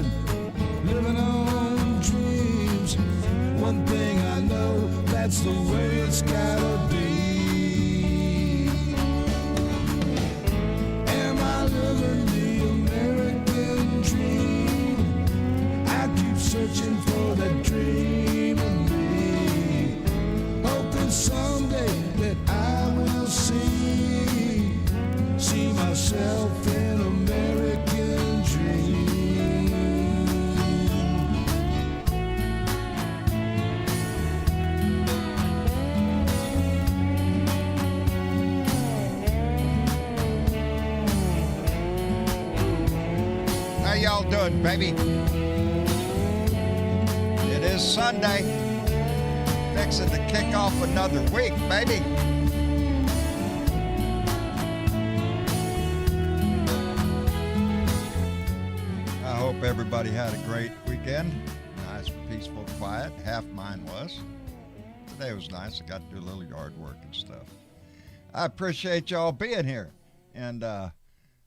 living, living on dreams. One thing I know, that's the way it's gotta be. Am I living the American dream? I keep searching for that dream in me, hoping someday that I will see myself in American dream. How y'all doing, baby? It is Sunday. Fixing to kick off another week, baby. I hope everybody had a great weekend. Nice, peaceful, quiet. Half mine was. Today was nice. I got to do a little yard work and stuff. I appreciate y'all being here. And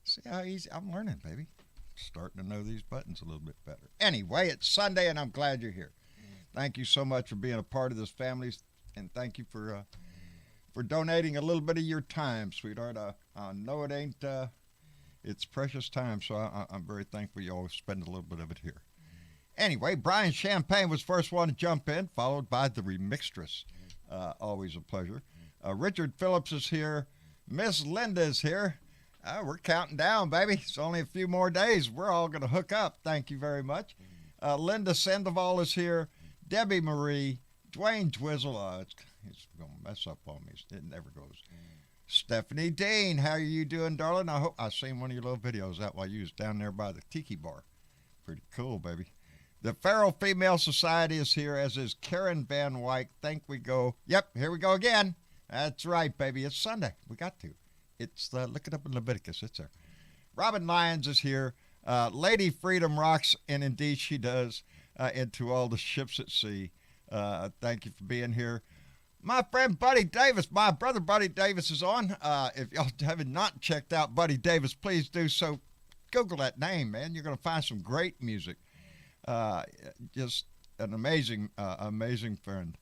see how easy I'm learning, baby. Starting to know these buttons a little bit better. Anyway, it's Sunday, and I'm glad you're here. Thank you so much for being a part of this family, and thank you for donating a little bit of your time, sweetheart. I know it ain't, it's precious time, so I'm very thankful you always spend a little bit of it here. Anyway, Brian Champagne was first one to jump in, followed by the remixtress. Always a pleasure. Richard Phillips is here. Miss Linda is here. We're counting down, baby. It's only a few more days. We're all going to hook up. Thank you very much. Linda Sandoval is here. Debbie Marie. Dwayne Twizzle. It's going to mess up on me. It never goes. Stephanie Dean. How are you doing, darling? I hope I've seen one of your little videos out while you was down there by the tiki bar. Pretty cool, baby. The Feral Female Society is here, as is Karen Van Wyck. Think we go. Yep, here we go again. That's right, baby. It's Sunday. We got to. It's look it up in Leviticus. It's there. Robin Lyons is here. Lady Freedom rocks, and indeed she does, into all the ships at sea. Thank you for being here. My friend Buddy Davis, my brother Buddy Davis is on. If y'all have not checked out Buddy Davis, please do so. Google that name, man. You're going to find some great music. Just an amazing, amazing friend.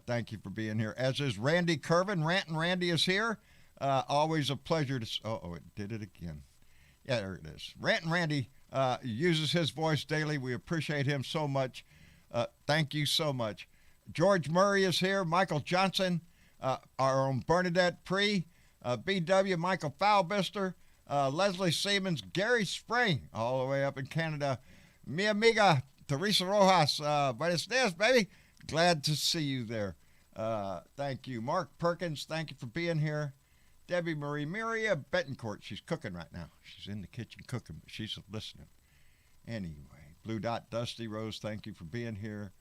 Thank you for being here. As is Randy Curvin. Rantin' Randy is here. Always a pleasure to... Oh, it did it again. Yeah, there it is. Rantin' Randy uses his voice daily. We appreciate him so much. Thank you so much. George Murray is here. Michael Johnson, our own Bernadette Pree, BW, Michael Foulbister, Leslie Siemens, Gary Spring, all the way up in Canada. Mi amiga, Teresa Rojas. Buenos dias, baby. Glad to see you there. Thank you. Mark Perkins, thank you for being here. Debbie Marie Miria Betancourt, she's cooking right now. She's in the kitchen cooking, but she's listening. Anyway, Blue Dot Dusty Rose, thank you for being here.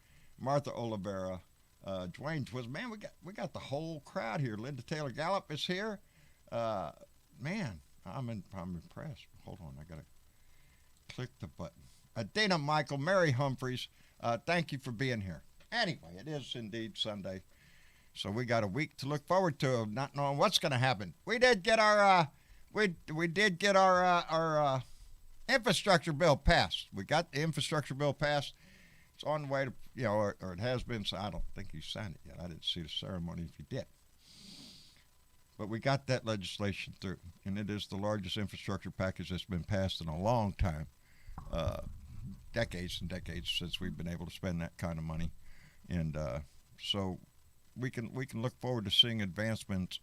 Martha Oliveira, Dwayne Twiz, man, we got the whole crowd here. Linda Taylor Gallup is here. Man, I'm impressed. Hold on, I gotta click the button. Dana Michael, Mary Humphreys, thank you for being here. Anyway, it is indeed Sunday. So we got a week to look forward to, not knowing what's going to happen. We did get our infrastructure bill passed. We got the infrastructure bill passed. It's on the way to, or it has been. So I don't think you signed it yet. I didn't see the ceremony if you did. But we got that legislation through, and it is the largest infrastructure package that's been passed in a long time, decades and decades since we've been able to spend that kind of money, and so. We can look forward to seeing advancements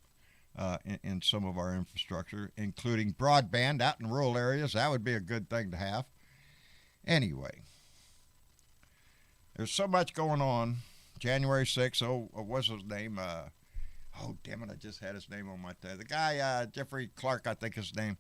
in some of our infrastructure, including broadband out in rural areas. That would be a good thing to have. Anyway, there's so much going on. January 6th, what's his name? Oh, damn it, I just had his name on my tab. The guy, Jeffrey Clark, I think his name.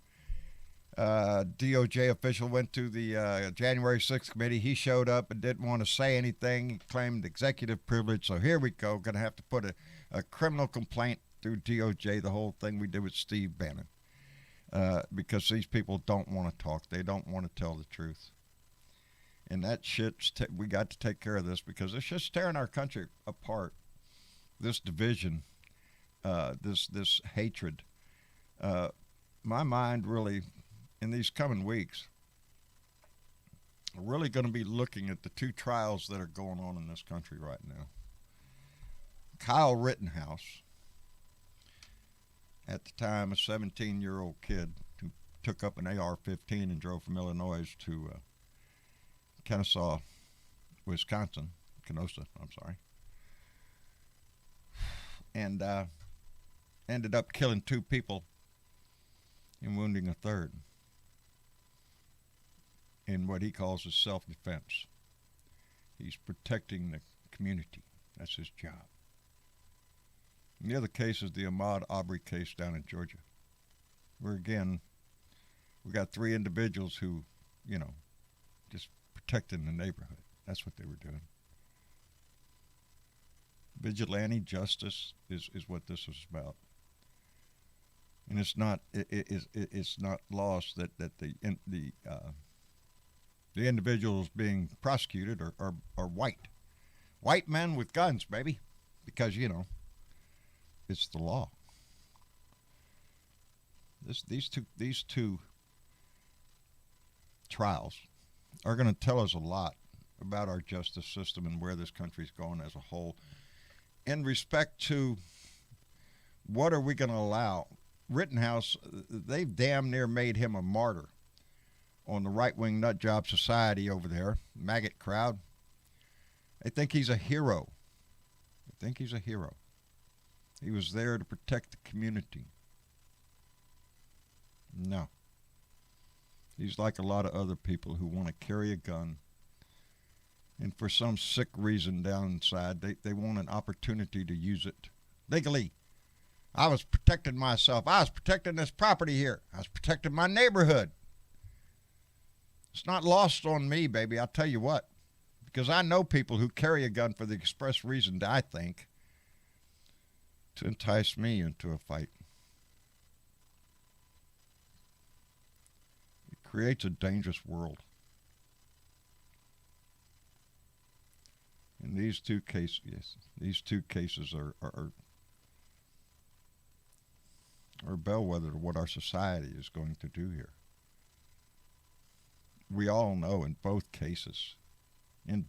DOJ official went to the January 6th committee. He showed up and didn't want to say anything. He claimed executive privilege. So here we go. Going to have to put a criminal complaint through DOJ, the whole thing we did with Steve Bannon. Because these people don't want to talk. They don't want to tell the truth. And that shit's we got to take care of this because it's just tearing our country apart. This division, this hatred. My mind really, in these coming weeks, really going to be looking at the two trials that are going on in this country right now. Kyle Rittenhouse, at the time a 17-year-old kid who took up an AR-15 and drove from Illinois to Kenosha, Wisconsin, and ended up killing two people and wounding a third in what he calls his self-defense. He's protecting the community. That's his job. And the other case is the Ahmaud Arbery case down in Georgia, where again, we got three individuals who, just protecting the neighborhood. That's what they were doing. Vigilante justice is what this is about. And it's not lost that the individuals being prosecuted are white men with guns, baby, because it's the law. These two trials are going to tell us a lot about our justice system and where this country's going as a whole in respect to what are we going to allow. Rittenhouse, they've damn near made him a martyr on the right-wing nut job society over there, maggot crowd. They think he's a hero. He was there to protect the community. No. He's like a lot of other people who want to carry a gun, and for some sick reason down inside, they want an opportunity to use it legally. I was protecting myself. I was protecting this property here. I was protecting my neighborhood. It's not lost on me, baby, I'll tell you what, because I know people who carry a gun for the express reason, I think, to entice me into a fight. It creates a dangerous world. And these two cases are bellwether to what our society is going to do here. We all know in both cases, a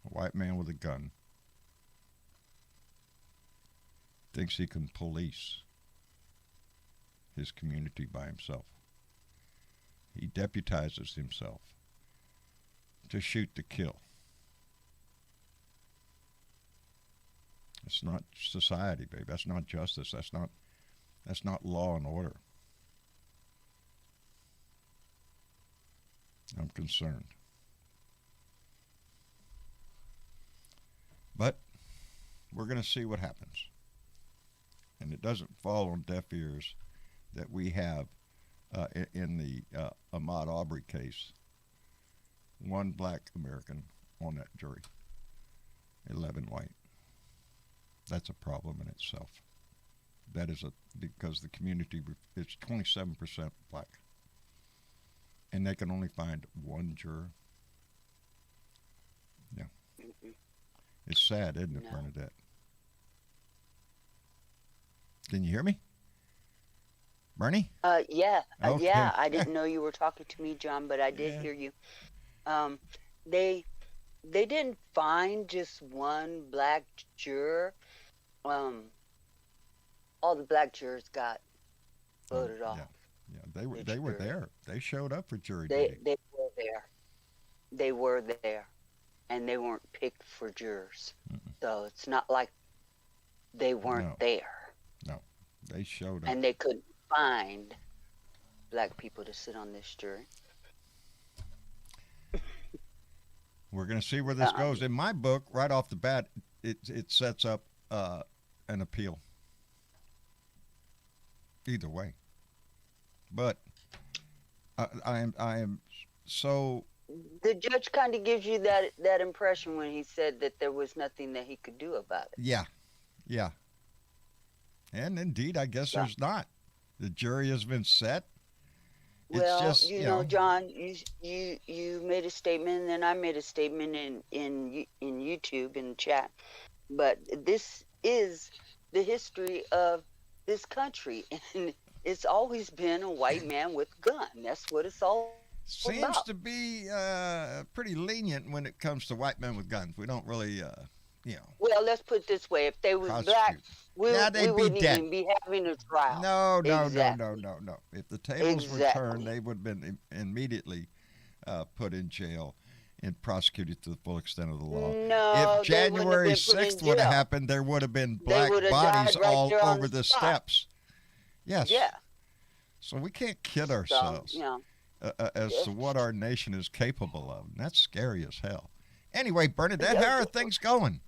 white man with a gun thinks he can police his community by himself. He deputizes himself to shoot to kill. It's not society, baby. That's not justice. That's not law and order. I'm concerned. But we're going to see what happens. And it doesn't fall on deaf ears that we have in the Ahmaud Arbery case, one black American on that jury, 11 white. That's a problem in itself. That is because the community is 27% black, and they can only find one juror. Yeah, it's sad, isn't it, Bernadette? Can you hear me, Bernie? Yeah, Okay. yeah. I didn't know you were talking to me, John, but I did hear you. They didn't find just one black juror. All the black jurors got voted off. Yeah, they were there. They showed up for jury They duty. they were there. They were there, and they weren't picked for jurors. So it's not like they weren't there. No, they showed up. And they couldn't find black people to sit on this jury. We're going to see where this goes. In my book, right off the bat, it sets up an appeal. Either way, but I am so. The judge kind of gives you that impression when he said that there was nothing that he could do about it. Yeah, and indeed, I guess there's not. The jury has been set. Well, it's just, you know, John, you made a statement, and then I made a statement in YouTube in chat. But this is the history of this country, and it's always been a white man with a gun. That's what it's all about. Seems to be pretty lenient when it comes to white men with guns. We don't really, you know, Well, let's put it this way: if they was black, prosecute. we Yeah, we they'd be wouldn't dead. even be having a trial. No, no, no, no, Exactly. no, no. If the tables were turned, Exactly. they would have been immediately put in jail and prosecuted to the full extent of the law. If No, they wouldn't have January been put in 6th would have jail. happened, there would have been They black would have bodies died right all there on over the the spot. steps. Yes. Yeah. So we can't kid So, ourselves as to what if, our nation is capable of. And that's scary as hell. Anyway, Bernadette, yeah, how are things going?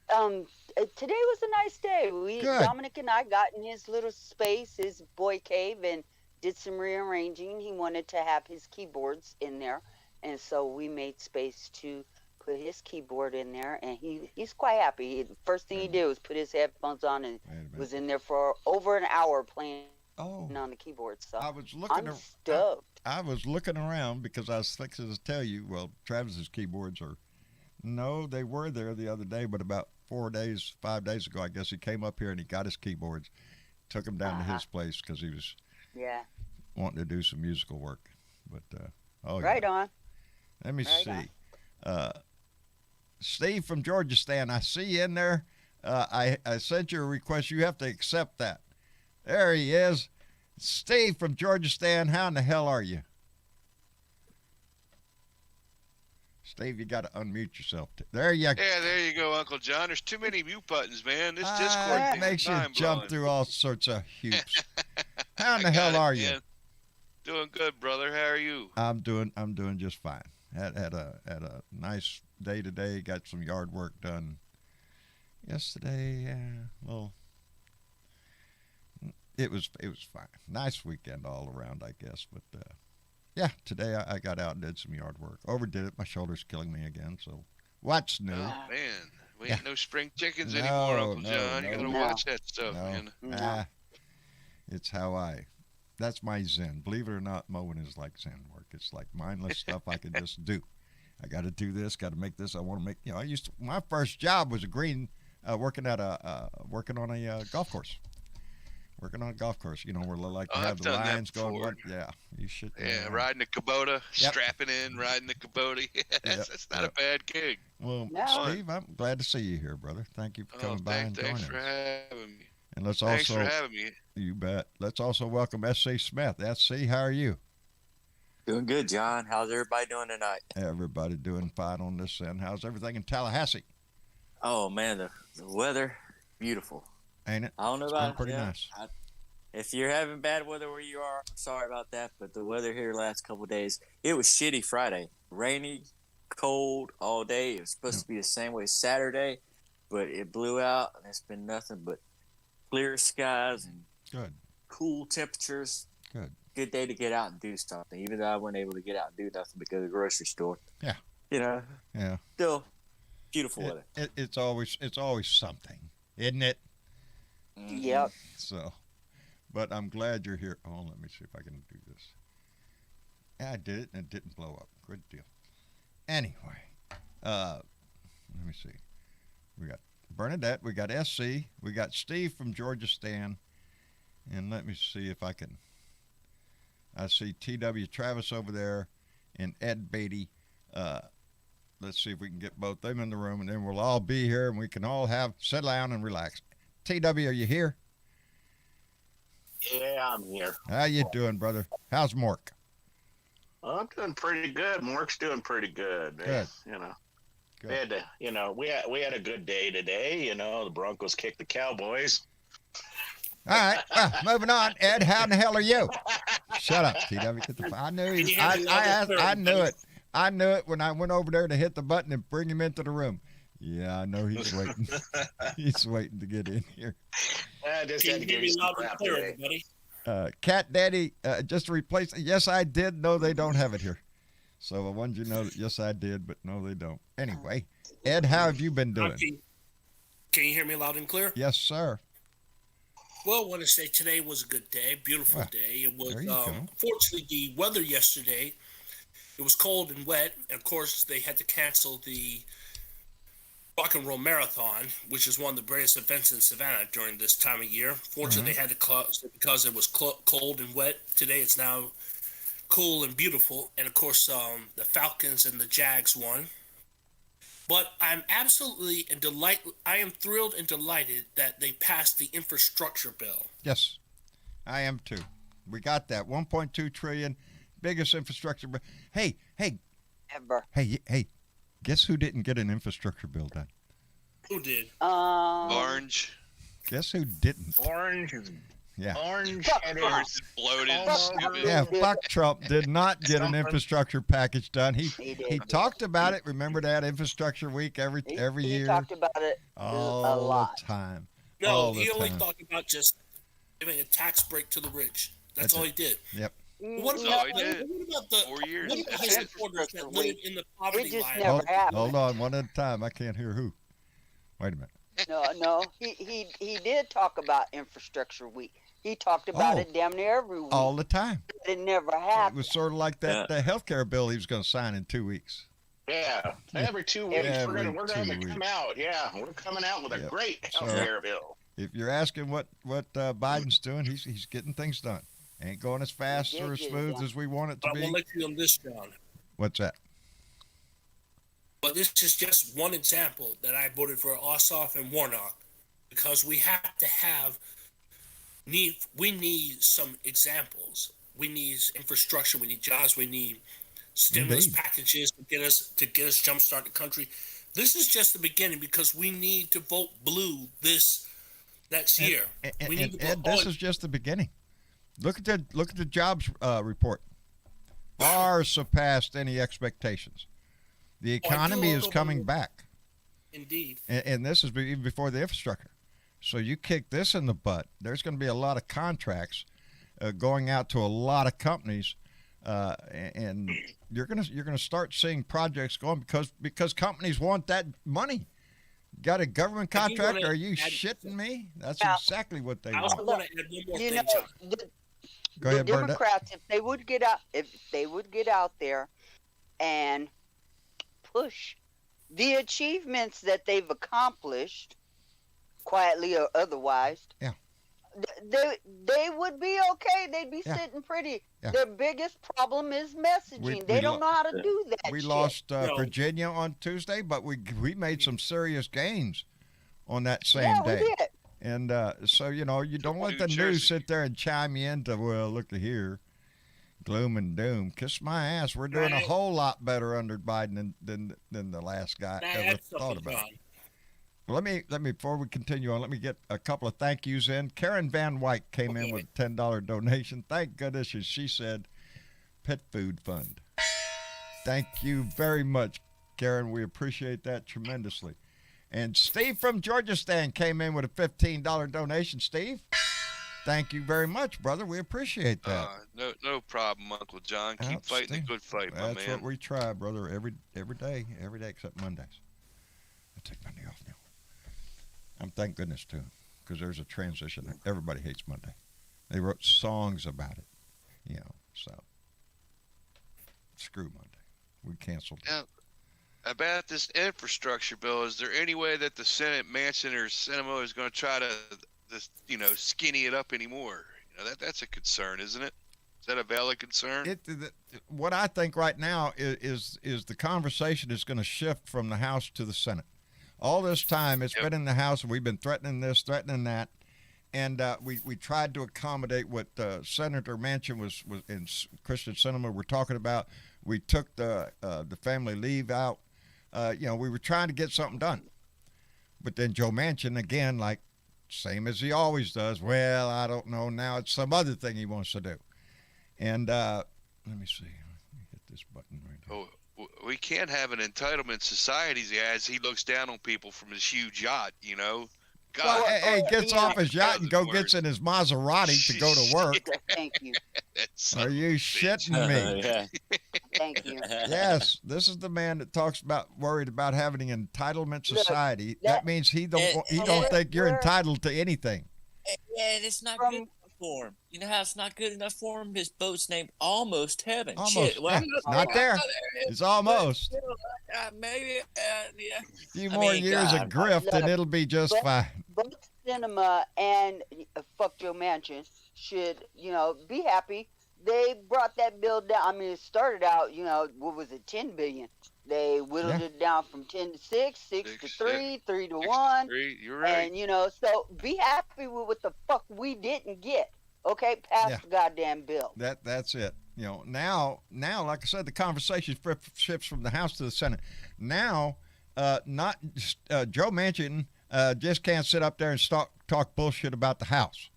today was a nice day. We Good. Dominic and I got in his little space, his boy cave, and did some rearranging. He wanted to have his keyboards in there, and so we made space to put his keyboard in there, and he's quite happy. First thing he did was put his headphones on and Wait a minute. was in there for over an hour playing Oh, on the keyboard. So I was looking. I'm I, stoked. I was looking around because I was fixing to tell you. Well, Travis's keyboards are. No, they were there the other day, but about 4 days, 5 days ago, I guess he came up here and he got his keyboards, took them down to Uh-huh. his place because he was Yeah. wanting to do some musical work. But oh Right yeah, on. let me Right on. see. Uh, Steve from Georgia Stan, I see you in there. I sent you a request. You have to accept that. There he is. Steve from Georgia Stan, how in the hell are you? Steve, you got to unmute yourself. There you go. Yeah, there you go, Uncle John. There's too many mute buttons, man. This Ah, Discord it thing makes is you jump mind-blowing. through all sorts of hoops. How in I the hell got it, are you? man. Doing good, brother. How are you? I'm doing just fine. Had a nice day today. Got some yard work done yesterday. Well, it was fine. Nice weekend all around, I guess. But yeah, today I got out and did some yard work. Overdid it. My shoulder's killing me again. So what's new? Oh man, we Yeah. ain't no spring chickens No, anymore, Uncle no, John. You no. gotta No. watch that stuff, No, man. No. it's that's my zen. Believe it or not, mowing is like zen work. It's like mindless stuff I can just do. I got to do this, got to make this. I want to make. I used to. My first job was working on a golf course. Working on a golf course. Where they like to Oh, have I've the done that lines going. before. Yeah, you should. Yeah, riding the Kubota, Yep. strapping in, riding the Kubota. Yeah, that's not yep. a bad gig. Well, No. Steve, I'm glad to see you here, brother. Thank you for Oh, coming by and thanks joining for us. having me. And let's Thanks for also, having me. you bet. Let's also welcome S.C. Smith. S.C., how are you? Doing good, John. How's everybody doing tonight? Everybody doing fine on this end. How's everything in Tallahassee? Oh man, the weather, beautiful. Ain't it? I don't know It's been about pretty yeah, nice. if you're having bad weather where you are, sorry about that. But the weather here last couple of days, it was shitty Friday, rainy, cold all day. It was supposed to be the same way Saturday, but it blew out, and it's been nothing but clear skies and Good. cool temperatures. Good. Good day to get out and do something. Even though I wasn't able to get out and do nothing because of the grocery store. Yeah. Yeah. Still beautiful weather. It's always something, isn't it? Mhm. Yep. So, but I'm glad you're here. Oh, let me see if I can do this. Yeah, I did it and it didn't blow up. Good deal. Anyway, let me see. We got Bernadette, we got SC, we got Steve from Georgia Stan, and let me see if I can. I see TW Travis over there and Ed Beatty. Let's see if we can get both them in the room, and then we'll all be here, and we can all sit down and relax. TW, are you here? Yeah, I'm here. How you doing, brother? How's Mork? I'm doing pretty good. Mark's doing pretty good. Good. We had to, we had a good day today. The Broncos kicked the Cowboys. All right, well, moving on. Ed, how in the hell are you? Shut up, TW. I knew Can he, you I, hear me I, loud and asked, clear, I knew buddy? it. I knew it when I went over there to hit the button and bring him into the room. Yeah, I know he's waiting. He's waiting to get in here. I just Can had you to hear give you me some loud and crap clear, today. everybody? Cat Daddy, just to replace. Yes, I did. No, they don't have it here. So I wanted you to know that yes, I did, but no, they don't. Anyway, Ed, how have you been doing? Can you hear me loud and clear? Yes, sir. Well, I want to say today was a good day, beautiful Well, day. It was, there you go. fortunately, the weather yesterday, it was cold and wet. And of course, they had to cancel the Rock and Roll Marathon, which is one of the greatest events in Savannah during this time of year. Fortunately, they had to close because it was cold and wet. Today, it's now cool and beautiful. And of course, the Falcons and the Jags won. But I'm absolutely I am thrilled and delighted that they passed the infrastructure bill. Yes, I am too. We got that 1.2 trillion, biggest infrastructure bill. Hey, Ever. hey, guess who didn't get an infrastructure bill done? Who did? Orange. Guess who didn't? Orange is Yeah. orange. And Orange is bloated. Almost. Stupid. Yeah, fuck Trump did not get an infrastructure package done. He did. talked about it. Remember that infrastructure week every He year? talked about it all a lot. the time. No, all he the only time. talked about just giving a tax break to the rich. That's all he did. Yep. What That's about, all he did. what about the 4 years. what about his supporters that live in the It poverty just line? never happened. Hold on, one at a time. I can't hear who. Wait a minute. No, he did talk about infrastructure week. He talked about Oh. it damn near every week. All the time. It never It happened. was sort of like that the health care bill he was going to sign in 2 weeks. Yeah, every 2 weeks Every we're 2 gonna come weeks. out. Yeah, we're coming out with a Yep. great So- healthcare bill. If you're asking what Biden's doing, he's getting things done. Ain't going as fast He or did as get it smooth done. as we want it to But I be. will let you on this, John. What's that? But this is just one example that I voted for Ossoff and Warnock because we have to we need some examples. We need infrastructure. We need jobs. We need stimulus Indeed. packages to get us jumpstart the country. This is just the beginning because we need to vote blue this next year. And, We need to Ed, vote this on- is just the beginning. Look at the jobs report. Far surpassed any expectations. The economy is coming back, Indeed. and this is even before the infrastructure. So you kick this in the butt. There's going to be a lot of contracts going out to a lot of companies, and you're gonna start seeing projects going because companies want that money. Got a government And you contract? wanna Are you add- shitting me? That's Now- exactly what they I also want. want to add one more You thing, know, John. Go the ahead, Bernadette. Democrats, if they would get out there and push the achievements that they've accomplished, quietly or otherwise, Yeah. they would be okay. They'd be Yeah. sitting pretty. Yeah. Their biggest problem is messaging. We they don't know how to do that. We shit. lost No. Virginia on Tuesday, but we made some serious gains on that same Yeah, day. we did. And so, you don't let New the Jersey. news sit there and chime you into, well, look at here, gloom and doom. Kiss my ass. We're doing a Right. whole lot better under Biden than the last guy Can I ever add thought something, about. John? Let me before we continue on, let me get a couple of thank yous in. Karen Van White came in with a $10 donation. Thank goodness, as she said, Pet Food Fund. Thank you very much, Karen. We appreciate that tremendously. And Steve from Georgistan came in with a $15 donation. Steve, thank you very much, brother. We appreciate that. No problem, Uncle John. Keep fighting the Outstanding. good fight, my That's man. what we try, brother, every day except Mondays. I take Monday off now. I'm thank goodness too, because there's a transition. Everybody hates Monday. They wrote songs about it, so screw Monday. We canceled it. Now, about this infrastructure bill, is there any way that the Senate Manchin or Sinema is going to try to, skinny it up anymore? That's a concern, isn't it? Is that a valid concern? What I think right now is the conversation is going to shift from the House to the Senate. All this time it's been in the House, and we've been threatening this, threatening that, and we tried to accommodate what Senator Manchin was and Christian Sinema were talking about. We took the family leave out. We were trying to get something done, but then Joe Manchin again, like same as he always does. Well, I don't know. Now it's some other thing he wants to do. And let me see. Let me hit this button right here. We can't have an entitlement society as he looks down on people from his huge yacht, God. Well, hey, gets yeah. off his yacht and Doesn't gets work. in his Maserati to go to work. Thank you. Are you shitting me? Yeah. Thank you. Yes, this is the man that talks about worried about having an entitlement Look, society. that- That means he don't and- think you're we're- entitled to anything. And it's not From good for him. You know how it's not good enough for him? His boat's named Almost Heaven. Almost. Shit, well, Yeah, it's not there. It's almost. But still, maybe, yeah. A few I more mean, years of God, grift and it'll be just Both- fine. Both Cinema and Fuck Joe Manchin should, be happy. They brought that bill down. I mean, it started out, what was it, 10 billion. They whittled it down from 10 to 6, 6 to 3, 3 to 1. You're right. And, so be happy with what the fuck we didn't get. Okay, pass the goddamn bill. That's it. Now, like I said, the conversation shifts from the House to the Senate. Now, not Joe Manchin just can't sit up there and talk bullshit about the House.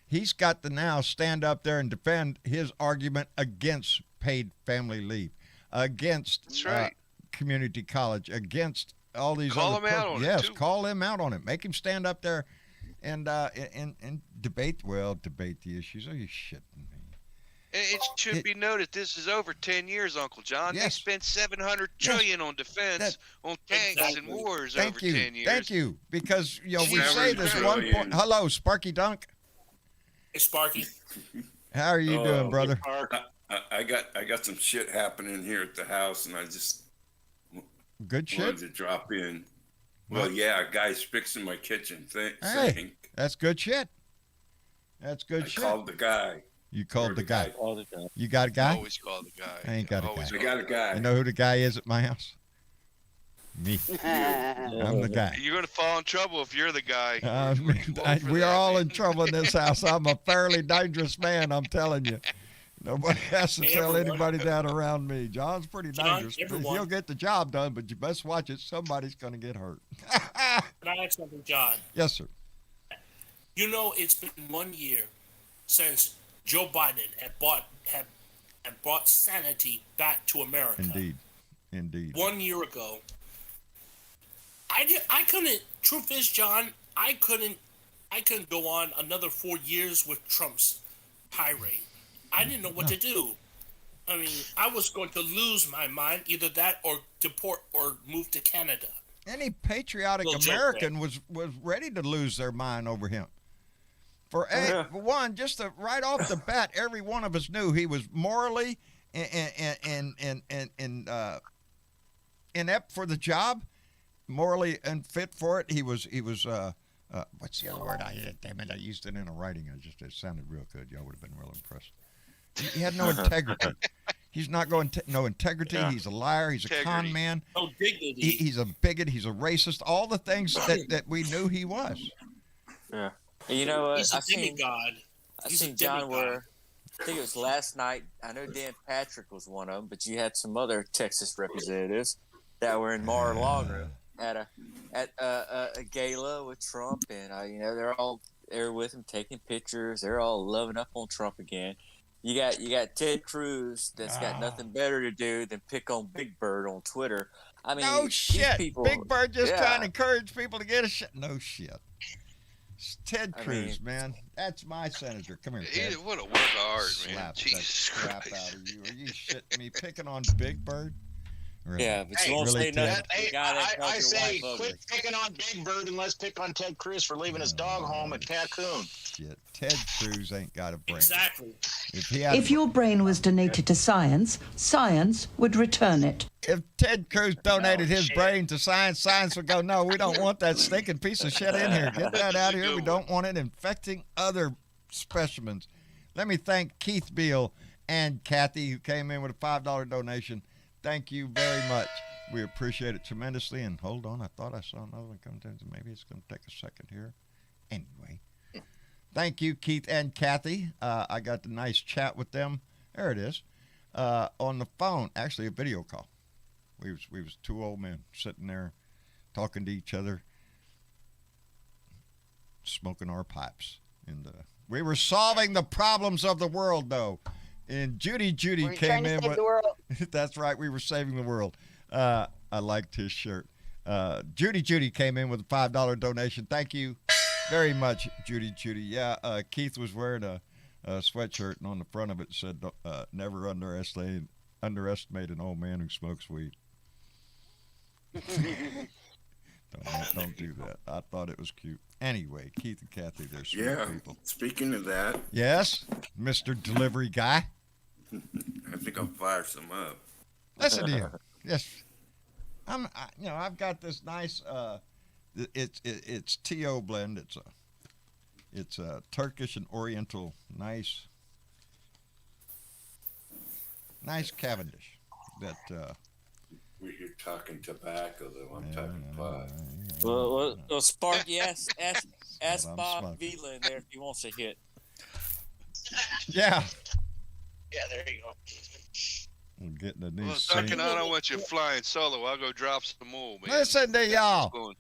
He's got to now stand up there and defend his argument against paid family leave, against That's right. community college, against all these Call other him out on it, yes, too. call him out on it. Make him stand up there and debate the issues. Are you shitting me? And it should be noted, this is over 10 years, Uncle John. Yes. They spent $700 trillion on defense, on tanks and wars over 10 years. Thank you. Because we Seven say this one trillion. point. Hello, Sparky Dunk. Hey, Sparky. How are you doing, brother? I got some shit happening here at the house, and I just Good shit. wanted to drop in. Well, What? yeah, a guy's fixing my kitchen Hey. sink. That's good shit. That's good I shit. called the guy. You called the guy. all the time. You got a guy? Always call the guy. I ain't got a Always guy. I got a guy. You know who the guy is at my house? Me. I'm the guy. You're going to fall in trouble if you're the guy. We are all in trouble in this house. I'm a fairly dangerous man, I'm telling you. Nobody has to Hey, tell everyone. anybody that around me. John's pretty John, dangerous. everyone. He'll get the job done, but you best watch it. Somebody's going to get hurt. Can I ask something, John? Yes, sir. It's been 1 year since Joe Biden had brought sanity back to America. Indeed. 1 year ago, I couldn't. Truth is, John, I couldn't go on another 4 years with Trump's tirade. I didn't know what to do. I mean, I was going to lose my mind, either that or deport or move to Canada. Any patriotic Little joke American was ready to lose their mind over him. For one, right off the bat, every one of us knew he was morally inept for the job, morally unfit for it. He was what's the other word? Damn it, I used it in a writing. It sounded real good. Y'all would have been real impressed. He had no integrity. He's not going no integrity. Yeah. He's a liar. He's a con Integrity. man. No dignity. He's a bigot. He's a racist. All the things that we knew he was. Yeah. And you know what? He's a I seen demigod. He's a John demigod. where I think it was last night. I know Dan Patrick was one of them, but you had some other Texas representatives that were in Mar-a-Lago at a gala with Trump, and they're all there with him taking pictures. They're all loving up on Trump again. You got Ted Cruz that's got nothing better to do than pick on Big Bird on Twitter. I mean, No these shit. people- Big Bird just yeah. trying to encourage people to get a shit. No shit. It's Ted I Cruz, mean- man. That's my senator. Come here, Ted. What a work of art, man. Slap that Jesus crap Christ. out of you. Are you shitting me? Picking on Big Bird? Really? Yeah, but you Hey, won't really, say nothing. Ted? to the guy that calls I your say wife quit ugly. picking on Big Bird and let's pick on Ted Cruz for leaving his dog home at Cancun. Shit. Ted Cruz ain't got a brain. Exactly. If he had, If your brain was donated to science, science would return it. if Ted Cruz donated his shit. brain to science, science would go, no, we don't want that stinking piece of shit in here. Get that out of here. We don't want it infecting other specimens. Let me thank Keith Beal and Kathy, who came in with a $5 donation. Thank you very much. We appreciate it tremendously. And hold on, I thought I saw another one come down. Maybe it's going to take a second here. Anyway, thank you, Keith and Kathy. I got the nice chat with them. There it is. On the phone, actually a video call. We was two old men sitting there talking to each other, smoking our pipes. And we were solving the problems of the world, though. And Judy Were you came trying to in save with. the world? That's right. We were saving the world. I liked his shirt. Judy came in with a $5 donation. Thank you very much, Judy. Yeah, Keith was wearing a sweatshirt, and on the front of it said, never underestimate an old man who smokes weed. Don't do that. I thought it was cute. Anyway, Keith and Kathy, they're sweet Yeah. people. Speaking of that, Yes, Mr. Delivery Guy. I think I'll fire some up. Listen to you. Yes, I've got this nice. It's TO blend. It's a Turkish and Oriental nice Cavendish that. You're talking tobacco, though. I'm talking pot. Well, Sparky, ask I'm Bob smoking. Vila in there if he wants a hit. Yeah, Yeah, there you go. I'm getting a new Well, scene. Duncan, I don't want you flying solo. I'll go drop some more, man. Listen to y'all. Going-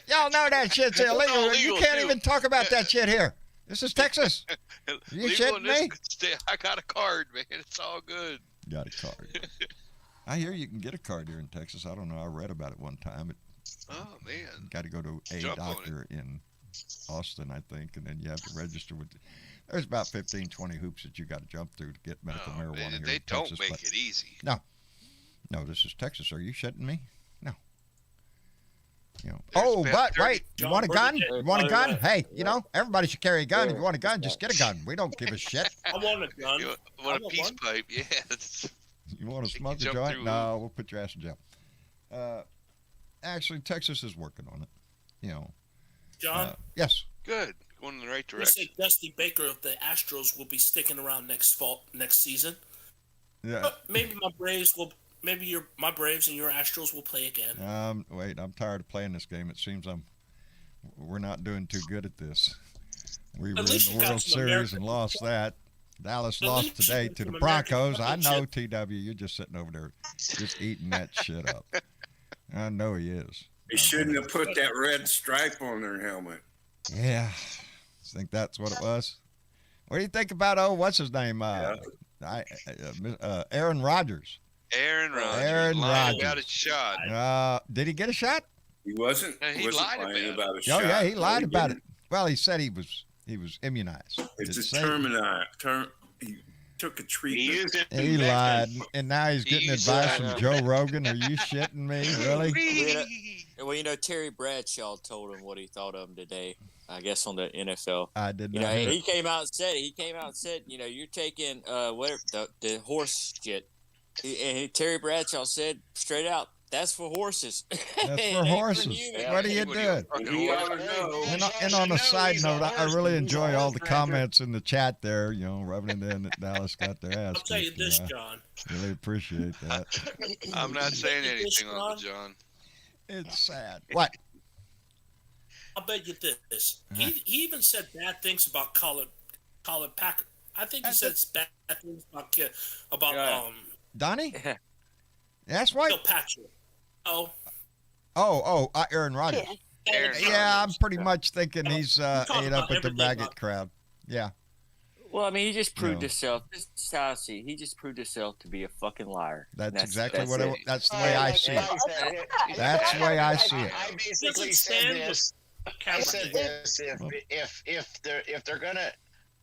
Y'all know that shit's illegal. You illegal, can't too. even talk about that shit here. This is Texas. You Legal shitting in this me? state. I got a card, man. It's all good. Got a card. I hear you can get a card here in Texas. I don't know. I read about it one time. Oh man. Got to go to a Jump on it. doctor in Austin, I think, and then you have to register with. There's about 15, 20 hoops that you got to jump through to get medical No, marijuana here they in don't Texas. make but it easy. no, this is Texas. Are you shitting me? No. There's Oh, about but 30 wait, you want a gun? You want a gun? Hey, Yeah. everybody should carry a gun. If Yeah. you want a gun, just get a gun. We don't give a shit. I want a gun. You I want a want peace one. pipe? Yeah. That's, You want to They can smoke a jump joint? through No, we'll put your ass in jail. Actually, Texas is working on it. John, Yes. good. Going in the right they direction. say Dusty Baker of the Astros will be sticking around next season. Yeah. But maybe my Braves and your Astros will play again. Wait, I'm tired of playing this game. It seems we're not doing too good at this. We were in At least the you got World some Series American and lost that. Dallas At lost least you today got to the some American Broncos. I know, championship. TW, you're just sitting over there just eating that shit up. I know he is. They shouldn't have put that red stripe on their helmet. Yeah. I think that's what it was. What do you think about, what's his name? Aaron Rodgers. Aaron Rodgers. Aaron lying Rodgers. about his shot. Did he get a shot? He wasn't. Yeah, he wasn't lied lying about about a Oh, shot. yeah, he No, lied about it. didn't. Well, he said he was immunized. It's Did a say- He took a He treatment. used it. He lied, and now he's getting He's advice lying. from Joe Rogan. Are you shitting me? Really? Well, Terry Bradshaw told him what he thought of him today. I guess on the NFL. I did not. hear He it. came out and said you're taking whatever the horse shit. Terry Bradshaw said straight out, that's for horses. That's It for ain't horses. humans." What are you What doing? fucking He horse? ought to know. And on a side note, I really enjoy all the horse comments in the chat there. Rubbing it in that Dallas got their ass. I'll tell you kicked, this, know. John. Really appreciate that. I'm not saying This anything, Uncle John. It's sad. What? I'll bet you this. Uh-huh. He even said bad things about Colin Packer. I think he That's said bad things about Yeah. Donnie? That's right. Bill Patrick. Oh, Aaron Rodgers. Aaron Yeah, I'm Rodgers. pretty much thinking he's talking ate up about with the everything maggot about- crowd. Yeah. Well, I mean, he just proved No. himself. This is how I see it. He just proved himself to be a fucking liar. That's And exactly what it. that's the way I see it. That's the way I see it. I basically Doesn't said stand this. I Cameron. said this: if they're gonna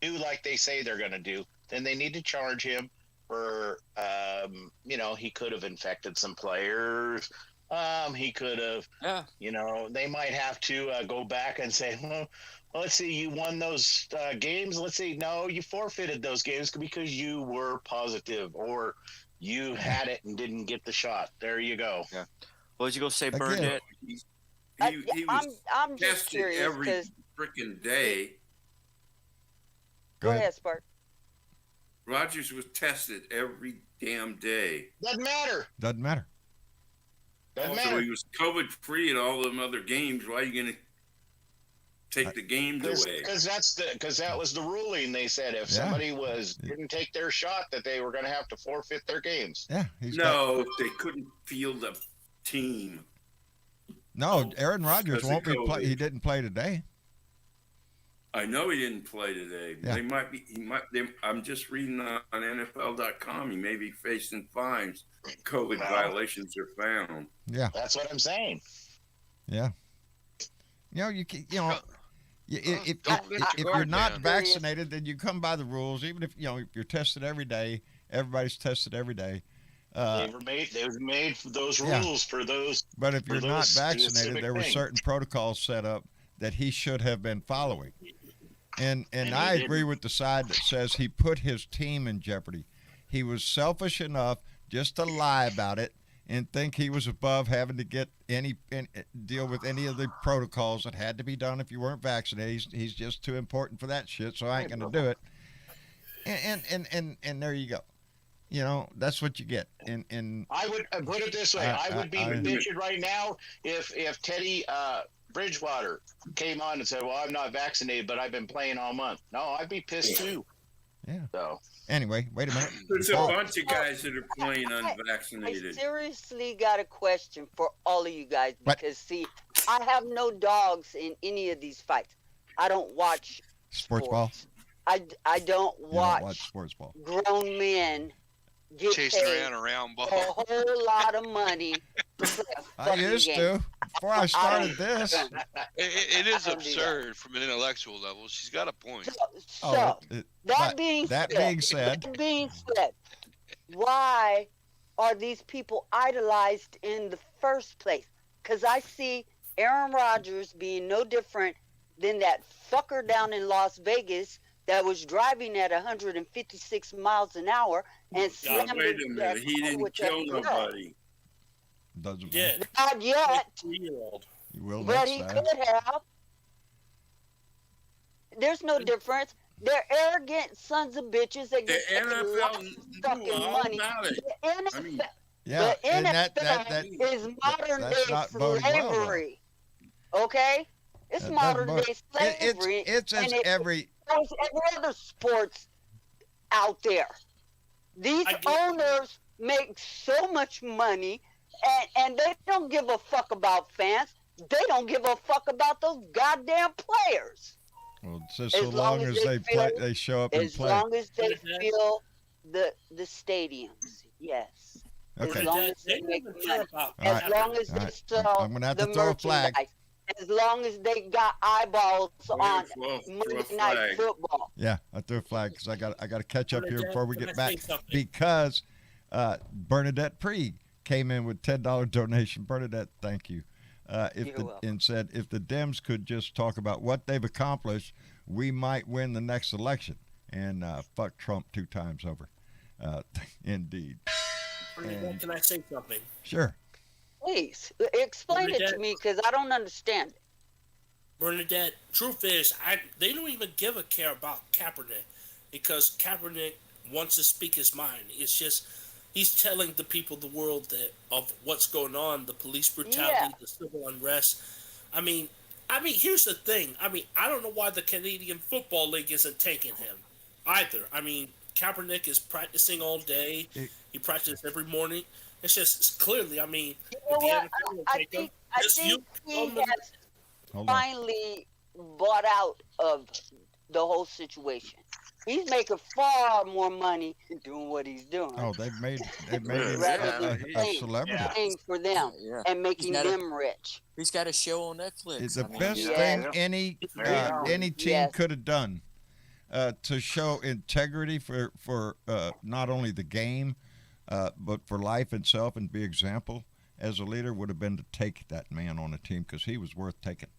do like they say they're gonna do, then they need to charge him for he could have infected some players. He could have, Yeah. they might have to go back and say, well, let's see, you won those games. Let's see, no, you forfeited those games because you were positive or you had it and didn't get the shot. There you go. What was you gonna say, Again. Burnett? He was I'm just tested curious every because freaking day. go ahead, Spark. Rogers was tested every damn day. Doesn't matter. Doesn't matter. Doesn't So matter. he was COVID free in all them other games. Why are you going to take the games away? Because that was the ruling. They said if Yeah. somebody didn't take their shot, that they were going to have to forfeit their games. Yeah. No, they couldn't field a team. No, Aaron Rodgers Because won't of be play. COVID. He didn't play today. I know he didn't play today. Yeah. I'm just reading on NFL.com. He may be facing fines. COVID Wow. violations are found. Yeah. That's what I'm saying. Yeah. You can, if Don't let your you're guard not down. vaccinated, then you come by the rules. Even if if you're tested every day, everybody's tested every day. They were made for those Yeah. rules for those. But if for you're not those vaccinated, specific there were things. certain protocols set up that he should have been following. And And he I agree didn't. with the side that says he put his team in jeopardy. He was selfish enough just to lie about it and think he was above having to get any deal with any of the protocols that had to be done if you weren't vaccinated. He's just too important for that shit, so I ain't gonna do it. And there you go. You know, that's what you get. And I would put it this way: I would be bitching right now if Teddy Bridgewater came on and said, "Well, I'm not vaccinated, but I've been playing all month." No, I'd be pissed too. Yeah. So anyway, wait a minute. There's a Paul- bunch of guys that are playing I unvaccinated. seriously got a question for all of you guys What? because, see, I have no dogs in any of these fights. I don't watch Sports ball? I don't You watch, don't watch sports ball. grown men get Chasing paid around a round ball. a whole lot of money to play a I fucking used game. to before I started this. It is I don't do that. absurd from an intellectual level. She's got a point. So, Oh, that being that said, being said, that being said, why are these people idolized in the first place? Because I see Aaron Rodgers being no different than that fucker down in Las Vegas that was driving at 156 miles an hour and God, slammed wait into a that minute. He car didn't with kill that girl. nobody. doesn't Yeah, matter. Not yet, 3-year-old. You will but next he time. could have. There's no difference. They're arrogant sons of bitches that The get paid lots NFL of knew fucking all money. about it. The NFL, I mean, Yeah, the and NFL is modern that's day not boding well, though. slavery. Okay? It's That modern doesn't day bode- slavery. it's as and it every goes every other sports out there. These I get- owners make so much money and they don't give a fuck about fans. They don't give a fuck about those goddamn players. well, it's just As so long long as as they they play, feel- they show up and As play. long as they Yes. fill the stadiums. Yes. Okay. As long as they They make don't care money. about All As right. long as All they right. sell I'm gonna have to the throw a flag. merchandise. As long as they got eyeballs on throw a Monday Night flag. Football. Yeah, I threw a flag because I got to catch up here Bernadette, before we can get I say back something? because Bernadette Prieg came in with $10 donation. Bernadette, thank you. You're welcome. And said if the Dems could just talk about what they've accomplished, we might win the next election. And fuck Trump 2 times over. Indeed. Bernadette, can I say something? Sure. Please explain it to Bernadette. me because I don't understand it. Bernadette, truth is, they don't even give a care about Kaepernick because Kaepernick wants to speak his mind. It's just he's telling the people, the world, that of what's going on, the police brutality, Yeah. the civil unrest. I mean, here's the thing. I don't know why the Canadian Football League isn't taking him either. Kaepernick is practicing all day. He practices every morning. It's just clearly, You know if the what? NFL will I take him, think just he you- has Hold on. finally bought out of the whole situation. He's making far more money doing what he's doing. Oh, they've made him Rather than a playing, celebrity. playing for them Yeah. and making He's got them rich. He's got a show on Netflix. It's the I mean, best yeah. thing Yeah. any There you go. any team Yes. could have done to show integrity for not only the game but for life itself and be example as a leader would have been to take that man on a team because he was worth taking.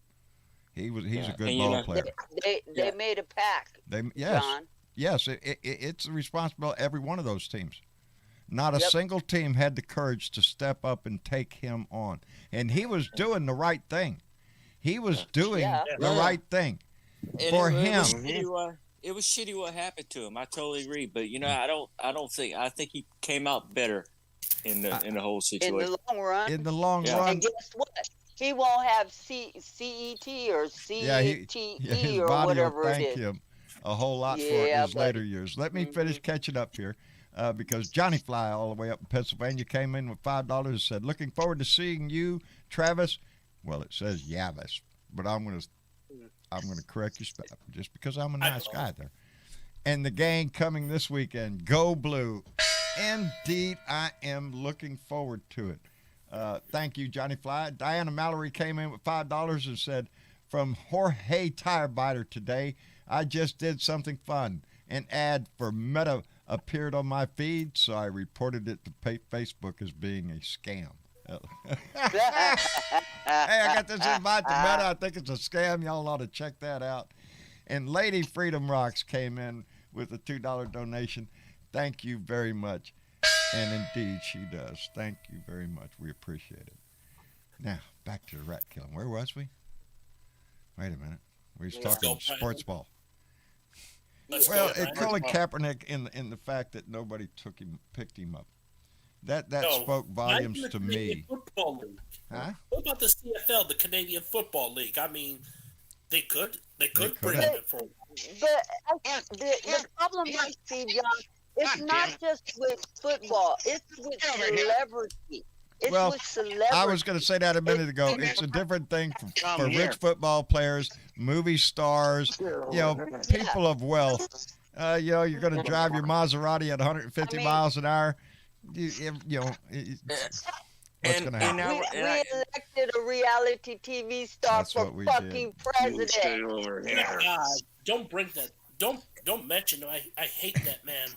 He's Yeah. a good And you ball know- player. They Yeah. made a pact, Yes, John. yes, it's the responsibility of every one of those teams. Not a Yep. single team had the courage to step up and take him on, and he was doing the right thing. He was doing Yeah. the Yeah. right thing. And For it was him. it was shitty what happened to him. I totally agree, but I think he came out better in the whole In situation. the long run. In the long Yeah. run, And guess what? He won't have CET or yeah, CTE his or body whatever will it thank is. him a whole lot for it Yeah, in his later buddy. years. Let me Mhm. finish catching up here because Johnny Fly, all the way up in Pennsylvania, came in with $5 and said, "Looking forward to seeing you, Travis." Well, it says Yavis, but I'm gonna correct your spell just because I'm a nice guy there. And the gang coming this weekend. Go Blue. Indeed, I am looking forward to it. Thank you, Johnny Fly. Diana Mallory came in with $5 and said, "From Jorge Tire Biter today, I just did something fun. An ad for appeared on my feed, so I reported it to Facebook as being a scam. Hey, I got this invite to Meta. I think it's a scam. Y'all ought to check that out. And Lady Freedom Rocks came in with a $2 donation. Thank you very much. And indeed, she does. Thank you very much. We appreciate it. Now, back to the rat killing. Where was we? Wait a minute. We was talking sports ball. Well, Colin Kaepernick in the fact that nobody picked him up. That spoke volumes to me. Football League. Huh? What about the CFL, the Canadian Football League? I mean, they could bring have. it for. But the problem I see, John, it's not just with football. It's with celebrity. It's Well, with celebrity. I was going to say that a minute ago. It's a different thing for rich football players, movie stars, people of wealth. You're going to drive your Maserati at 150 miles an hour. What's going to happen? We elected a reality TV star for fucking president. God, don't bring that. Don't mention him. I hate that man.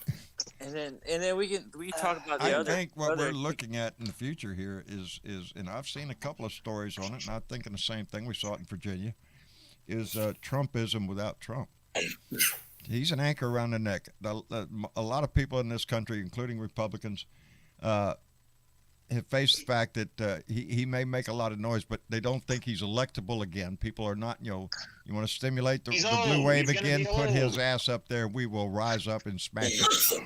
And then we can talk about the other. I think what we're looking at in the future here is, and I've seen a couple of stories on it, and I'm thinking the same thing. We saw it in Virginia, is Trumpism without Trump. He's an anchor around the neck. A lot of people in this country, including Republicans, have faced the fact that he may make a lot of noise, but they don't think he's electable again. People are not, you want to stimulate the blue wave again, put his ass up there, we will rise up and smash it.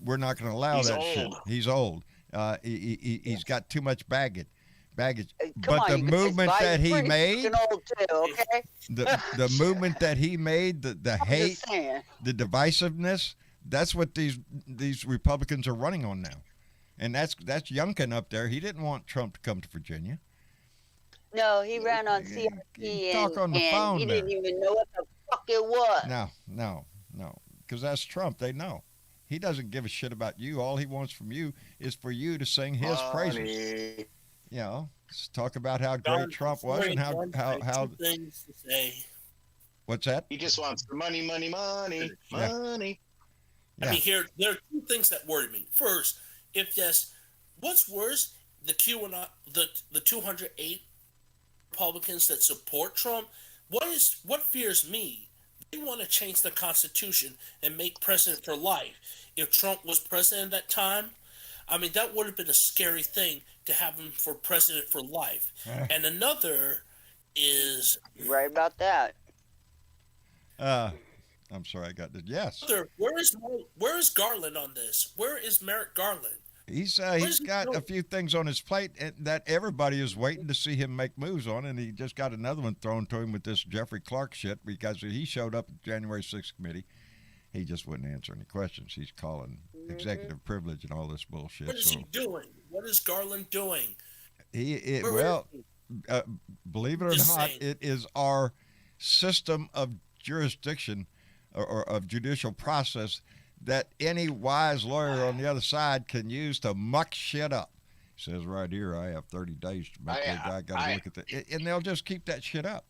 We're not going to allow that shit. He's old. He's got too much baggage. But the movement that he made, the movement that he made, the hate, the divisiveness, that's what these Republicans are running on now. And that's Youngkin up there. He didn't want Trump to come to Virginia. No, he ran on CRT on the phone he there. didn't even know what the fuck it was. No, because that's Trump. They know. He doesn't give a shit about you. All he wants from you is for you to sing his praises. Talk about how great Trump was and how things to say. What's that? He just wants the money. Yeah. I mean, there are two things that worry me. First, what's worse, the 208 Republicans that support Trump? What fears me? They want to change the Constitution and make president for life. If Trump was president at that time, I mean, that would have been a scary thing to have him for president for life. And another is... Right about that. I'm sorry, I got this. Yes. Where is Garland on this? Where is Merrick Garland? He's got a few things on his plate that everybody is waiting to see him make moves on, and he just got another one thrown to him with this Jeffrey Clark shit because he showed up at the January 6th committee. He just wouldn't answer any questions. He's calling executive privilege and all this bullshit. What is he doing? What is Garland doing? Believe it or not, it is our system of jurisdiction or of judicial process that any wise lawyer on the other side can use to muck shit up. It says right here, I have 30 days to make that guy got to look at that. And they'll just keep that shit up.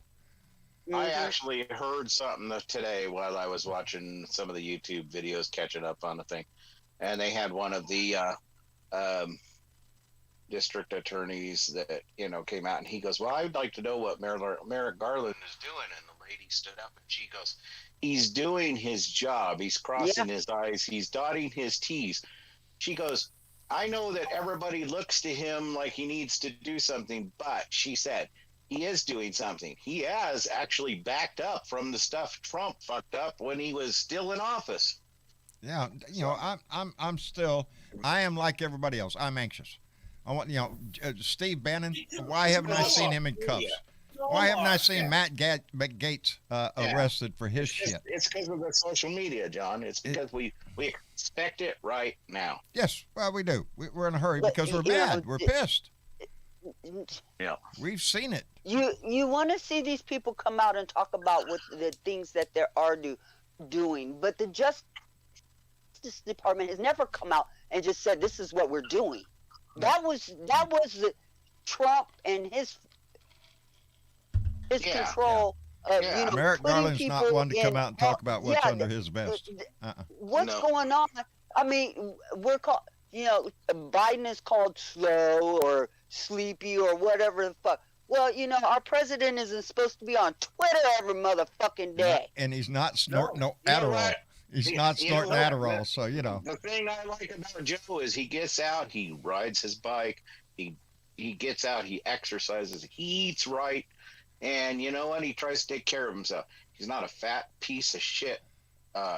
I actually heard something today while I was watching some of the YouTube videos, catching up on the thing. And they had one of the district attorneys that, came out, and he goes, well, I'd like to know what Merrick Garland is doing. And the lady stood up and she goes, he's doing his job. He's crossing his I's. He's dotting his T's. She goes, I know that everybody looks to him like he needs to do something, but she said, he is doing something. He has actually backed up from the stuff Trump fucked up when he was still in office. Yeah, I am like everybody else. I'm anxious. I want, Steve Bannon. Why haven't I seen him in cuffs? Why haven't I seen Matt Gaetz arrested for his shit? It's because of the social media, John. It's because we expect it right now. Yes, well, we do. We're in a hurry because we're mad. We're pissed. Yeah, we've seen it. You want to see these people come out and talk about what the things that they are doing, but the Justice Department has never come out and just said this is what we're doing. That was the Trump and his control Yeah. Merrick putting Garland's not people one to come in out and talk about what's yeah, under his vest. what's No. going on? I mean, we're called, Biden is called slow or sleepy or whatever the fuck. Well, our president isn't supposed to be on Twitter every motherfucking day. And he's not snorting no You know Adderall. what? He's not You know snorting what? Adderall, so The thing I like about Joe is he gets out, he rides his bike, he gets out, he exercises, he eats right, and you know what? He tries to take care of himself. He's not a fat piece of shit,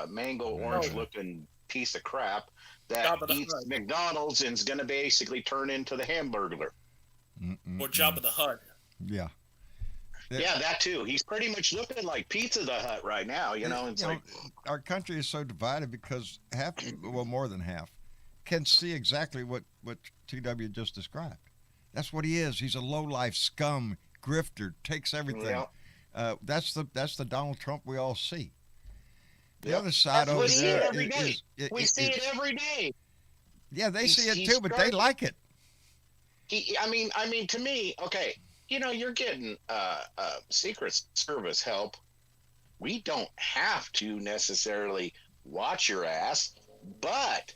mango orange looking piece of crap that Jabba the eats Hutt. McDonald's and is going to basically turn into the Hamburglar. Or Jabba the Hutt. Yeah. Yeah, that too. He's pretty much looking like Pizza the Hut right now. It's like our country is so divided because more than half, can see exactly what TW just described. That's what he is. He's a low-life scum, grifter, takes everything. Yeah. That's the Donald Trump we all see. The Yep. other side That's over what we see there every day. We see it every day. Yeah, they see it He's too, but they like it. I mean, to me, okay, you're getting Secret Service help. We don't have to necessarily watch your ass, but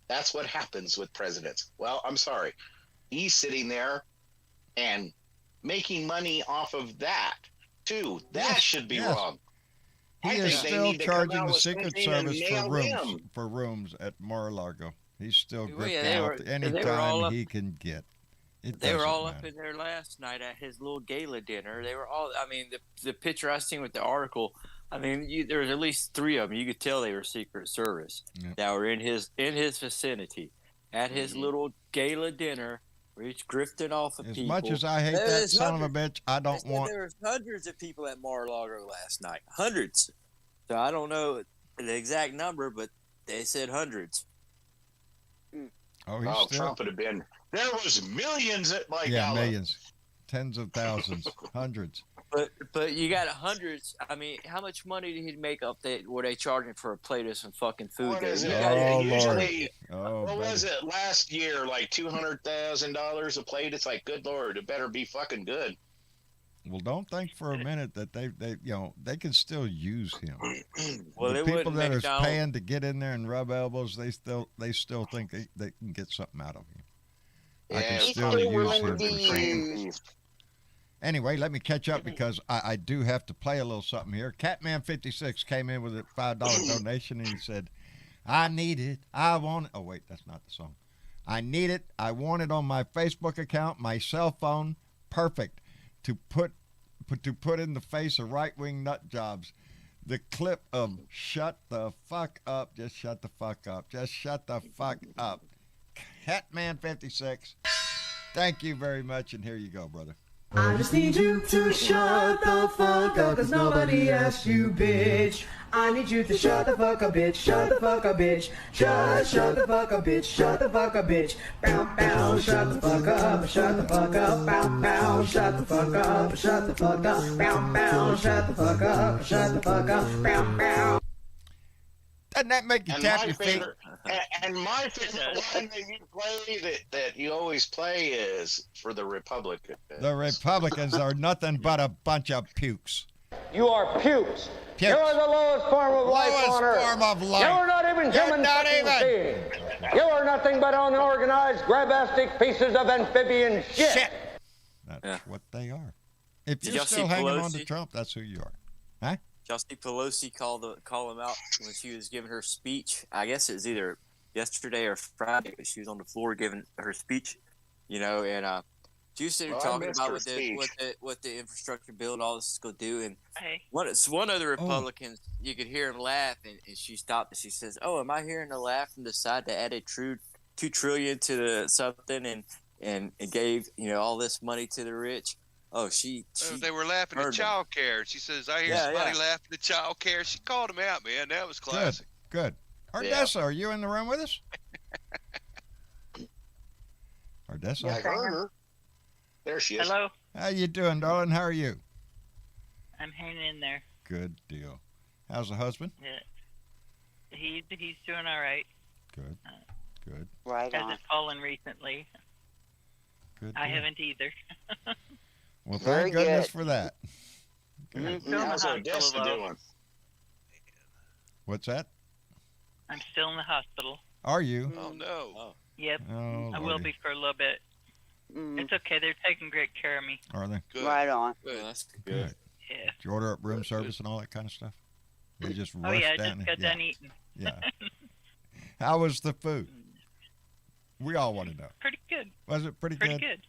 that's what happens with presidents. Well, I'm sorry. He's sitting there and making money off of that, too. That should be wrong. He I is think they still need to come charging out the with Secret something and Service nail for them. rooms at Mar-a-Lago. He's still Well, grifting yeah, they out were all anytime up- he can get. They were all up in there last night at his little gala dinner. They were all. I mean, the picture I seen with the article. I mean, there was at least 3 of them. You could tell they were Secret Service that were in his vicinity at his little gala dinner, where he's grifting off of As people. much as I hate that son of a bitch, I don't want. There was hundreds of people at Mar-a-Lago last night. Hundreds. So I don't know the exact number, but they said hundreds. Oh, Trump would have been. There was millions at my gala. Millions, tens of thousands, hundreds. But you got hundreds. I mean, how much money did he make up that? Were they charging for a plate of some fucking food? What there? is You it? gotta- Usually, Oh, what was baby. it last year? Like $200,000 a plate. It's like, good Lord, it better be fucking good. Well, don't think for a minute that they can still use him. Well, the it people wouldn't that make are Donald- paying to get in there and rub elbows, they still think they can get something out of him. I can Yeah, He's still still use willing him to for be free. used. Anyway, let me catch up because I do have to play a little something here. Catman56 came in with a $5 donation and he said, I need it. I want it. Oh, wait, that's not the song. I need it. I want it on my Facebook account, my cell phone. Perfect. To put in the face of right-wing nut jobs. The clip of shut the fuck up. Just shut the fuck up. Just shut the fuck up. Catman56. Thank you very much, and here you go, brother. I just need you to shut the fuck up, cause nobody asked you, bitch. I need you to shut the fuck up, bitch. Shut the fuck up, bitch. Shut the fuck up, bitch. Shut the fuck up, bitch. Bow, bow, shut the fuck up. Shut the fuck up. Bow, bow, shut the fuck up. Shut the fuck up. Bow, bow, shut the fuck up. Shut the fuck up. Bow, bow. Doesn't that make you tap your feet? And my favorite line that you play that you always play is for the Republicans. The Republicans are nothing but a bunch of pukes. You are pukes. Pukes. You are the lowest form of life Lowest on earth. form of life. You are not even You're human not fucking even. beings. You are nothing but unorganized, grabastic pieces of amphibian shit. That's what they are. If Did you're y'all still see hanging on to Pelosi? Trump, that's who you are. Huh? Y'all see Pelosi call him out when she was giving her speech. I guess it was either yesterday or Friday, but she was on the floor giving her speech. And she was sitting there Well, I talking missed about her speech. what the infrastructure bill and all this is going to do. And one of the Republicans, you could hear him laugh, and she stopped and she says, "Oh, am I hearing a laugh from the side that added $2 trillion to the something and gave all this money to the rich?" Oh, she They were laughing at heard them. child care. She says, I hear Yeah, somebody yeah. laughing at child care. She called him out, man. That was classic. Good. Ardessa, are you in the room with us? Ardessa? I heard her. There she is. Hello, How you doing, darling? How are you? I'm hanging in there. Good deal. How's the husband? Yeah. He's doing all right. Good. Good. Right on. Hasn't fallen recently. Good. I deal. haven't either. Well, Very thank goodness good. for that. Mhm. Still in the How's hospital, Odessa though. doing? What's that? I'm still in the hospital. Are you? Oh no. Yep. Oh, I will Lordy. be for a little bit. Mhm. It's okay. They're taking great care of me. Are they? Good. Right on. Good. That's good. Good. Yeah. Did you order up room service and all that kind of stuff? They just Oh, rush yeah. I down just there? got done eating. Yeah. How was the food? We all want to know. Pretty good. Was it pretty Pretty good? good.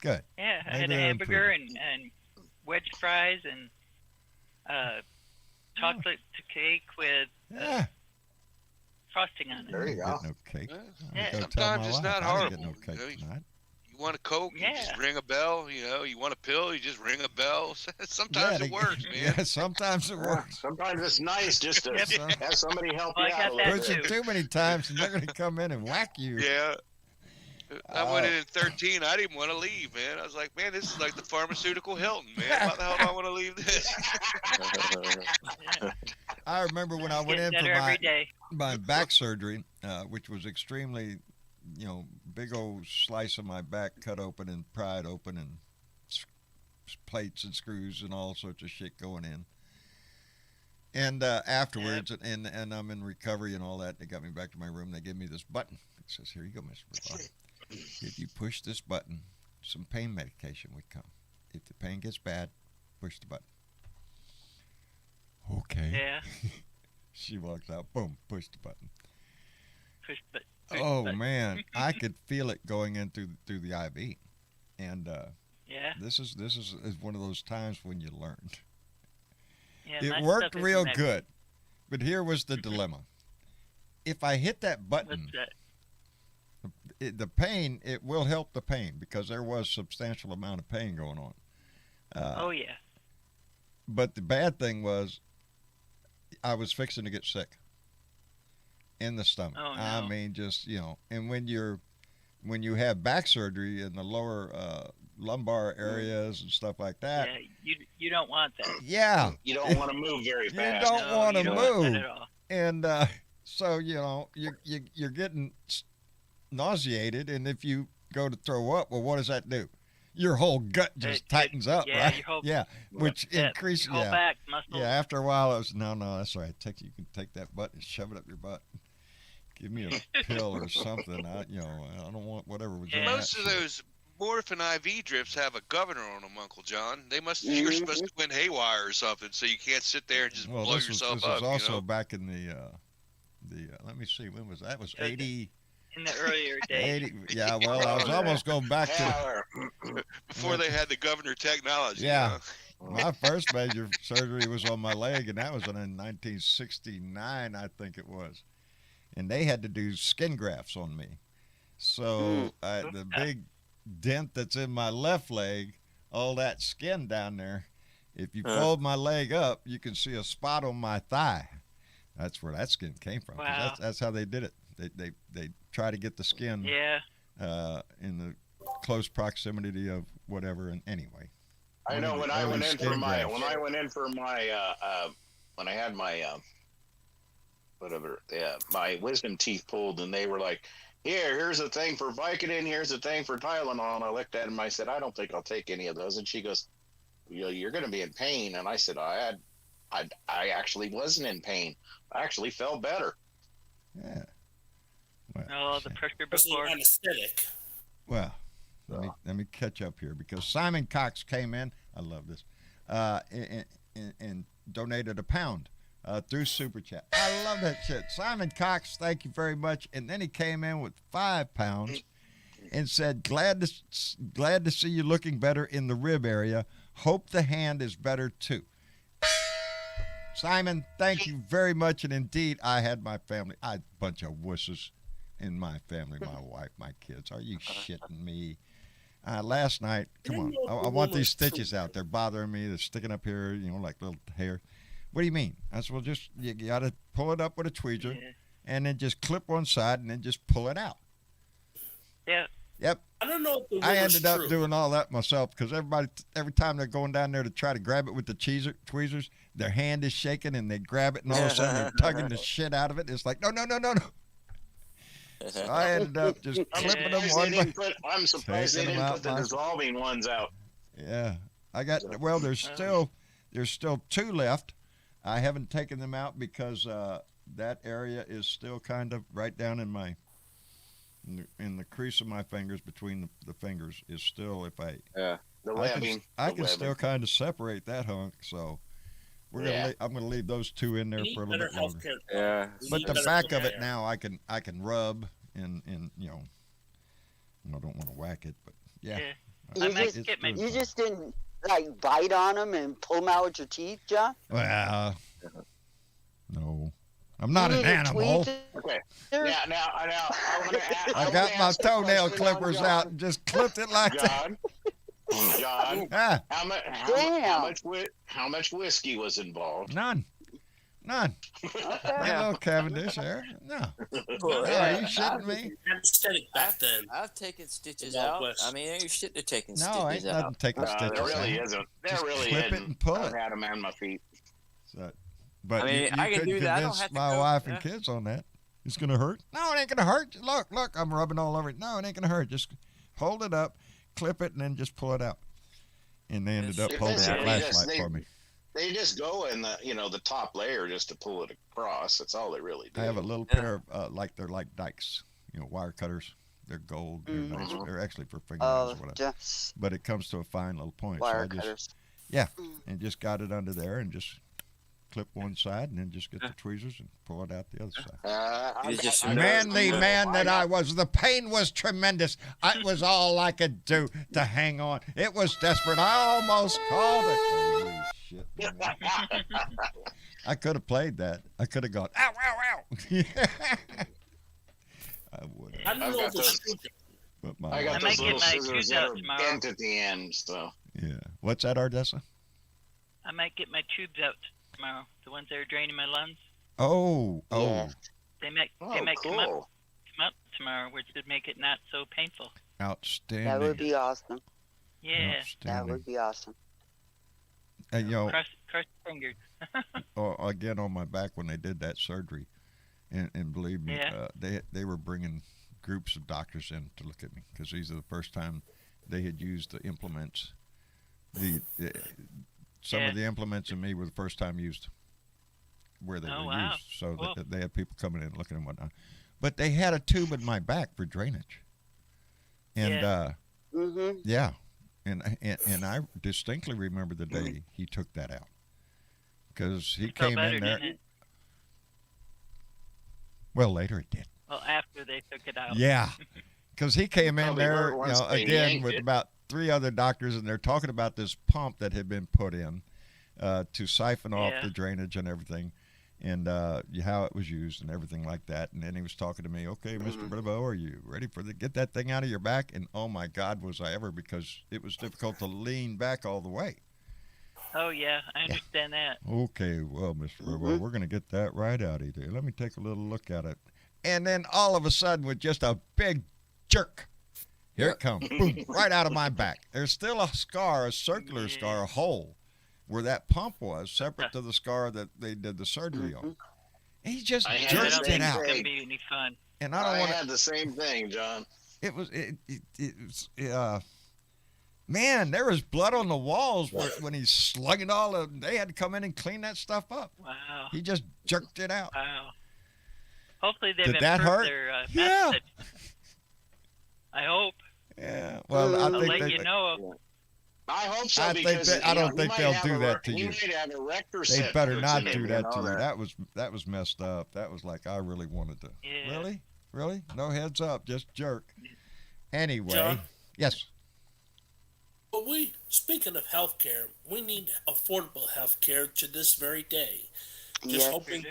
Good. Yeah. I Maybe had a they're hamburger and wedge fries and chocolate cake with Yeah. frosting on it. There you Get go. no cake. Yeah. I'm Yeah. gonna go tell Sometimes my it's wife not I didn't get no horrible, cake you know? tonight. You want a Coke, you just Yeah. ring a bell. You want a pill, you just ring a bell. Sometimes Yeah, it works, man. Yeah, sometimes it works. Sometimes it's nice just to Yep. have somebody help Well, you I out got a that little Push bit. it too many times, and they're going to come in and whack you. Yeah. I went in Oh. at 13. I didn't want to leave, man. I was like, man, this is like the pharmaceutical Hilton, man. Why the hell do I want to leave this? I remember when I went in Getting for better every day. my back surgery, which was extremely, big old slice of my back cut open and pried open and plates and screws and all sorts of shit going in. And afterwards, and I'm in recovery and all that, they got me back to my room. They gave me this button. It says, here you go, Mr. Bravado. If you push this button, some pain medication would come. If the pain gets bad, push the button. Okay. Yeah. She walks out, boom, push the button. Push the Oh button. man, I could feel it going in through the IV, and Yeah. this is one of those times when you learned. Yeah. It my worked stuff is real next. good, but here was the dilemma. If I hit that button, What's that? the pain, it will help the pain because there was substantial amount of pain going on. Oh yeah. But the bad thing was, I was fixing to get sick in the stomach. Oh, no. I mean, just and when you have back surgery in the lower lumbar areas and stuff like that, Yeah. You don't want that. yeah, You don't want to move very you fast. don't No, want to you don't want move, that at all. and so you're getting nauseated, and if you go to throw up, well, what does that do? Your whole gut just tightens up, yeah, right? your whole- Yeah, which Yeah, increases. your whole Yeah, back muscle. yeah. After a while, I was no, that's all right. You can take that button and shove it up your butt. Give me a pill or something. I don't want whatever was in that Most of shit. those morphine IV drips have a governor on them, Uncle John. You're supposed to went haywire or something, so you can't sit there and just Well, blow this was yourself this up. was also you know? back in the let me see, when was that? It was Okay. 80, In the earlier days. 80. Yeah, well, I was almost going back to Yeah, Before they had the governor technology. Yeah. You know? my first major surgery was on my leg, and that was in 1969, I think it was. And they had to do skin grafts on me. So the big dent that's in my left leg, all that skin down there, if you fold my leg up, you can see a spot on my thigh. That's where that skin came from. 'Cause Wow. That's how they did it. They try to get the skin Yeah. in the close proximity of whatever. And anyway, I know when I Early went in for skin my grafts. when I had my my wisdom teeth pulled, and they were like, here's a thing for Vicodin, here's a thing for Tylenol, and I looked at him, I said, I don't think I'll take any of those. And she goes, you're going to be in pain. And I said, I actually wasn't in pain. I actually felt better. yeah. Well, Oh, the shit. pressure It's before. anesthetic. Well, let me catch up here because Simon Cox came in. I love this, and donated £1 through Super Chat. I love that shit. Simon Cox, thank you very much. And then he came in with £5 and said, "Glad to see you looking better in the rib area. Hope the hand is better too." Simon, thank you very much. And indeed, I had my family. I had a bunch of wusses in my family, my wife, my kids. Are you shitting me? Last night, come on. I want these stitches out. They're bothering me. They're sticking up here, like little hair. What do you mean? I said, well, just, you got to pull it up with a tweezer and then just clip one side and then just pull it out. Yeah. Yep. I don't know if the I rumor's ended up true. doing all that myself because every time they're going down there to try to grab it with the tweezers, their hand is shaking and they grab it and all of a sudden they're tugging the shit out of it. It's like, no. So I ended up just clipping them one by I'm surprised they taking didn't them put the out my- dissolving ones out. Yeah, there's still There's still 2 left. I haven't taken them out because that area is still kind of right down in the crease of my fingers, between the fingers, is still, if I the webbing. I can still kind of separate that hunk. So I'm gonna leave those 2 in there for a little bit longer. Yeah. But the back of it now, I can rub and you know, I don't want to whack it, but yeah. You just didn't like bite on them and pull them out with your teeth, John? Well, no, I'm not an animal. Okay. Now I'm gonna ask, I got my toenail clippers out and just clipped it like that. John, Ah, how much whiskey was involved? none. That little Cavendish there. No. Are you shitting me? Anesthetic back then. I've taken stitches out. I mean, you shouldn't have taken No, stitches ain't out. nothing taking stitches There really out. isn't. There Just really clip isn't. it and pull I've it. had them on my feet. So, but I mean, you I can couldn't do that. I don't convince have to my go- wife and yeah. kids on that. It's gonna hurt. No, it ain't gonna hurt. Look, I'm rubbing all over it. No, it ain't gonna hurt. Just hold it up, clip it, and then just pull it out. And they ended up holding a flashlight for me. They just go in the top layer just to pull it across. That's all they really do. I have a little pair of they're like dikes, wire cutters. They're gold. They're nice. They're actually for fingernails or whatever. But it comes to a fine little point. Wire so I cutters. and just got it under there and just clip one side and then just get the tweezers and pull it out the other side. Manly man that I was. The pain was tremendous. It was all I could do to hang on. It was desperate. I almost called it. Holy shit. I could have played that. I could have gone, ow, ow, ow. I would have. I don't know if it's But I got I those might get little my scissors tubes that out are tomorrow. bent at the end. So Yeah. What's that, Ardessa? I might get my tubes out tomorrow. The ones that are draining my lungs. Oh. They might come up tomorrow, which would make it not so painful. Outstanding. That would be awesome. Yeah. That would be awesome. And, Cross your fingers. again, on my back when they did that surgery, and believe me, they were bringing groups of doctors in to look at me because these are the first time they had used the implements. Some of the implements in me were the first time used where they were used. So they had people coming in looking and whatnot. But they had a tube in my back for drainage. And and I distinctly remember the day he took that out. Because he came in there. Well, later it did. Well, after they took it out. Yeah. Because he came in Probably there, once they again yanked with it. about 3 other doctors, and they're talking about this pump that had been put in to siphon off the drainage and everything, and how it was used and everything like that. And then he was talking to me, okay, Mr. Bravo, are you ready for get that thing out of your back? And oh my God, was I ever, because it was difficult to lean back all the way. Oh, yeah. I understand that. Okay, well, Mr. Bravo, we're going to get that right out of you. Let me take a little look at it. And then all of a sudden, with just a big jerk, here it comes, boom, right out of my back. There's still a scar, a circular scar, a hole, where that pump was, separate to the scar that they did the surgery on. And he just jerked it out. It's going to be any fun. And I had the same thing, John. It was, man, there was blood on the walls when he slugged it all. They had to come in and clean that stuff up. Wow. He just jerked it out. Wow. Hopefully they've Did that hurt? improved their Yeah. method. I hope. Yeah. Well, I I'll think let they, you know. I hope so. I think because I don't think they'll do that to he you. might have a rector They set better puts not in him, do that to know you. that. That was messed up. That was like I really wanted to. Yeah. Really? No heads up, just jerk. Anyway, John? yes. But speaking of healthcare, we need affordable healthcare to this very day. Just hoping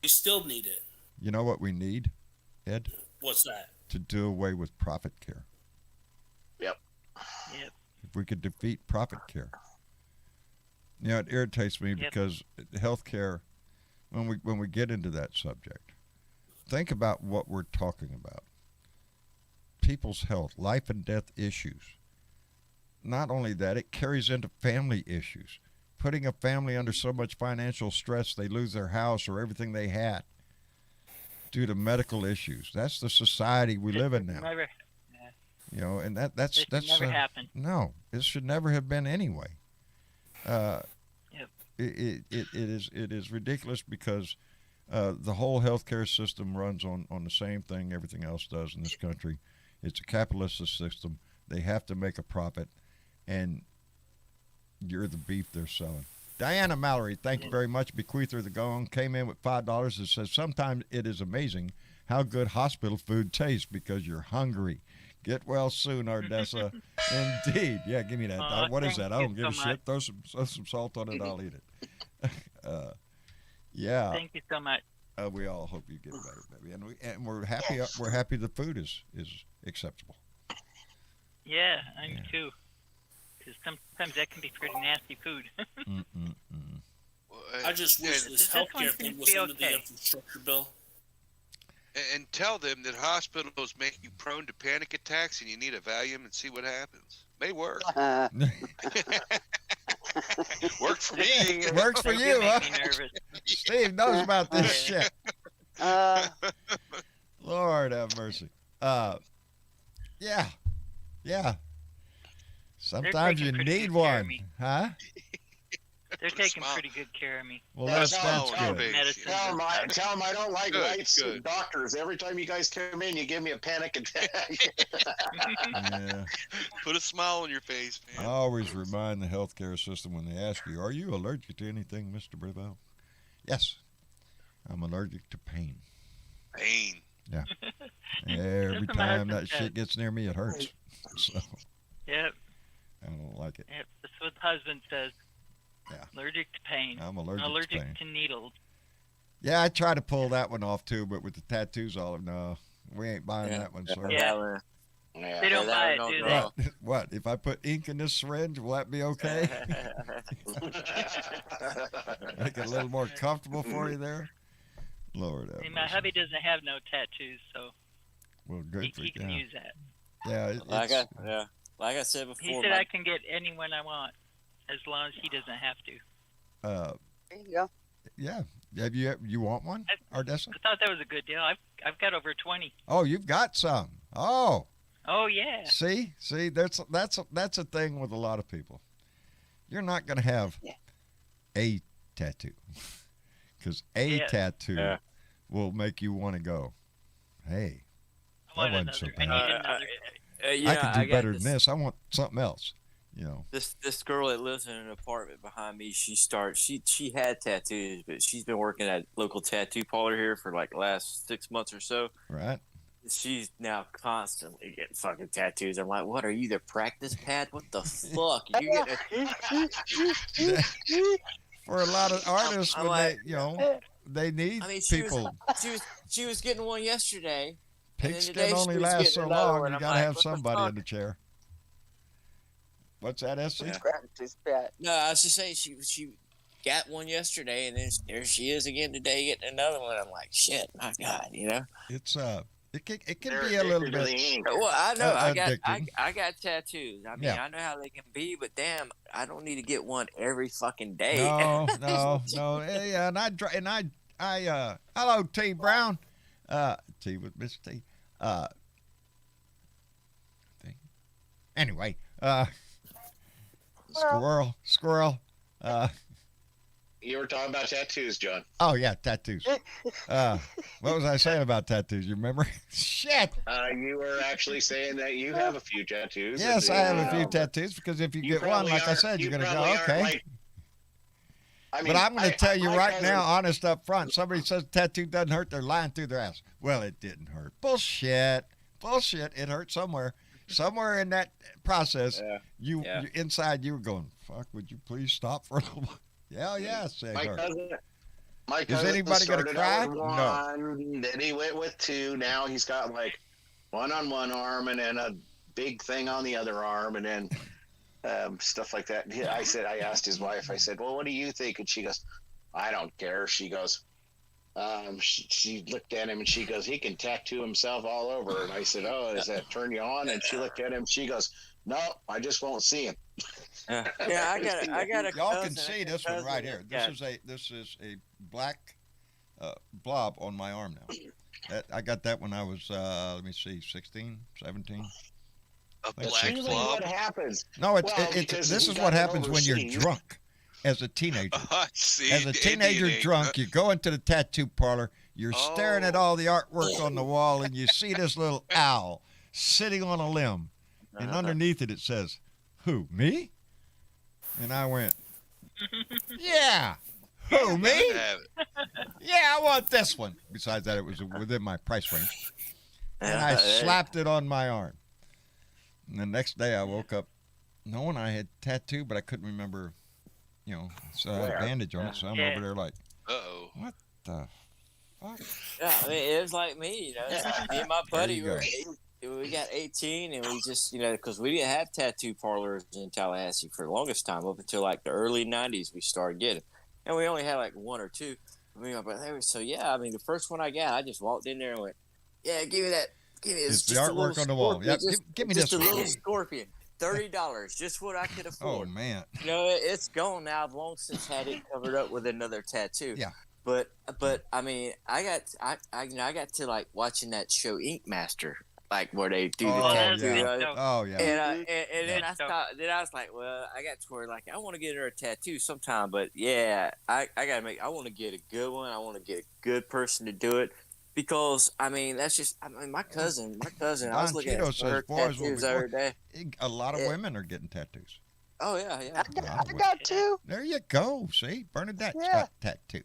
we still need it. You know what we need, Ed? What's that? To do away with profit care. Yep. If we could defeat profit care. It irritates me because healthcare, when we get into that subject, think about what we're talking about. People's health, life and death issues. Not only that, it carries into family issues. Putting a family under so much financial stress they lose their house or everything they had due to medical issues. That's the society we live in now. And that's never happen. No, it should never have been anyway. it is ridiculous because the whole healthcare system runs on the same thing everything else does in this country. It's a capitalist system. They have to make a profit, and you're the beef they're selling. Diana Mallory, thank you very much. Bequeather the Gong came in with $5. It says, sometimes it is amazing how good hospital food tastes because you're hungry. Get well soon, Ardessa. Indeed. Yeah, give me that. What is that? I don't give a shit. Throw some salt on it. I'll eat it. Yeah. Thank you so much. We all hope you get better, baby. And we're happy. We're happy the food is acceptable. Yeah, I am too. Because sometimes that can be pretty nasty food. I just wish this healthcare thing was under the infrastructure bill. And tell them that hospitals make you prone to panic attacks and you need a Valium and see what happens. May work. Worked for me. Works for you, huh? Steve knows about this shit. Lord have mercy. Yeah. Sometimes you need one, huh? They're taking pretty good care of me. Well, that's good. Tell them I don't like lights and doctors. Every time you guys come in, you give me a panic attack. Yeah. Put a smile on your face, man. I always remind the healthcare system when they ask you, are you allergic to anything, Mr. Bravo? Yes. I'm allergic to pain. Pain. Yeah. Every time that shit gets near me, it hurts. So. Yep. I don't like it. Yep. That's what the husband says. Yeah. Allergic to pain. I'm allergic to pain. To needles. Yeah, I try to pull that one off too, but with the tattoos all of no, we ain't buying that one, sir. Yeah. They don't buy it, do they? What? If I put ink in this syringe, will that be okay? Make it a little more comfortable for you there. Lord have my hubby doesn't have no tattoos, so he can use that. Yeah, like I said before. He said I can get anyone I want, as long as he doesn't have to. There you go. Yeah. Have you want one, Ardessa? I thought that was a good deal. I've got over 20. Oh, you've got some. Oh. Oh yeah. See, that's a thing with a lot of people. You're not going to have a tattoo, because tattoo will make you want to go, hey, that wasn't so bad. I can do better than this. I want something else. You know, this girl that lives in an apartment behind me, she had tattoos, but she's been working at a local tattoo parlor here for like the last 6 months or so. Right. She's now constantly getting fucking tattoos. I'm like, what are you, the practice pad? What the fuck? You get for a lot of artists, when like, they need people. She was getting one yesterday. Pigskin only lasts so long. You gotta have somebody in the chair. What's that, SC? No, I was just saying she got one yesterday, and then there she is again today getting another one. I'm like, shit, my God, It's it can be a little bit. Well, I know I got tattoos. I mean, Yeah. I know how they can be, but damn, I don't need to get one every fucking day. No. Yeah, and I hello, T Brown. T with Miss T. Anyway, squirrel. You were talking about tattoos, John. Oh yeah, tattoos. What was I saying about tattoos? You remember? Shit. You were actually saying that you have a few tattoos. Yes, I have a few tattoos, because if you get one, like I said, you're gonna go, okay. But I'm going to tell you right now, honest up front, somebody says tattoo doesn't hurt, they're lying through their ass. Well, it didn't hurt. Bullshit. It hurt somewhere. Somewhere in that process, you inside you were going, fuck, would you please stop for a little while? Yeah, say my hurt. Cousin Is anybody going to cry? No. Then he went with two. Now he's got like one on one arm and then a big thing on the other arm, and then stuff like that. I asked his wife, I said, well, what do you think? And she goes, I don't care. She goes, she looked at him and she goes, he can tattoo himself all over. And I said, oh, does that turn you on? And she looked at him. She goes, no, I just won't see him. I got a Y'all can see this one right here. This is a black blob on my arm now. I got that when I was, 16, 17. A black blob? What happens? No, this is what happens when you're drunk. as a teenager. See, As a the teenager Indian drunk, you go into the tattoo parlor, you're staring at Oh. all the artwork on the wall, and you see this little owl sitting on a limb. And underneath it, it says, "Who, me?" And I went, "Yeah. Who, me? have it. Yeah, I want this one." Besides that, it was within my price range. And I slapped it on my arm. And the next day, I woke up knowing I had tattoo, but I couldn't remember, so I had a bandage on it. So I'm over there like, Uh-oh. what the fuck? Yeah, I mean, it was like me, me and my buddy, you we got 18, and we just, because we didn't have tattoo parlors in Tallahassee for the longest time, up until like the early 90s, we started getting. And we only had like one or two. So, yeah, I mean, the first one I got, I just walked in there and went, yeah, give me that. Give me It's just the a little artwork on the wall. Yep, give me just this a one. little scorpion. $30, just what I could afford. Oh, man. It's gone now. I've long since had it covered up with another tattoo. Yeah. But I mean, I got to like watching that show Ink Master, like where they do the tattoo. Yeah. Oh, yeah. And then I thought, I was like, well, I got to where like I want to get her a tattoo sometime, but yeah, I want to get a good one. I want to get a good person to do it. Because I mean, that's just my cousin. I was looking at her tattoos every day. A lot of women are getting tattoos. Oh yeah. I got two. There you go. See, Bernadette's got a tattoo.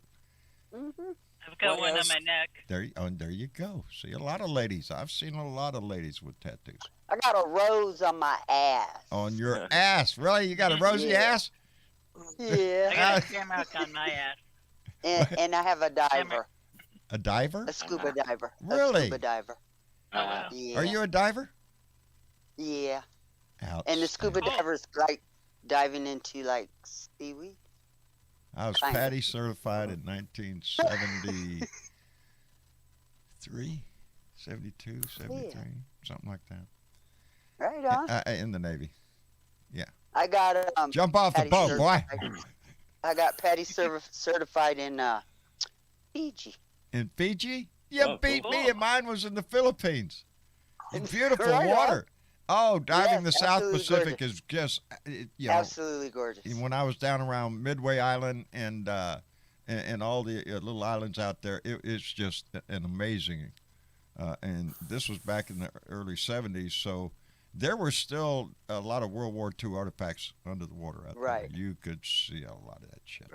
I've got one on my neck. There you go. See, a lot of ladies. I've seen a lot of ladies with tattoos. I got a rose on my ass. On your ass? Really? You got a rosy ass? Yeah. I got a camera on my ass. And I have a diver. A diver? A scuba diver. Really? A scuba diver. Yeah. Are you a diver? Yeah. Ouch. And the scuba diver's like diving into like seaweed. I was PADI certified in 1973, 72, 73, something like that. Right on. In the Navy. Yeah. I got jump off the boat, boy. I got PADI certified in Fiji. In Fiji? You beat me, and mine was in the Philippines. Beautiful water. Oh, diving the South Pacific is just, absolutely gorgeous. When I was down around Midway Island and all the little islands out there, it's just an amazing. And this was back in the early 70s, so there were still a lot of World War II artifacts under the water out there. You could see a lot of that shit.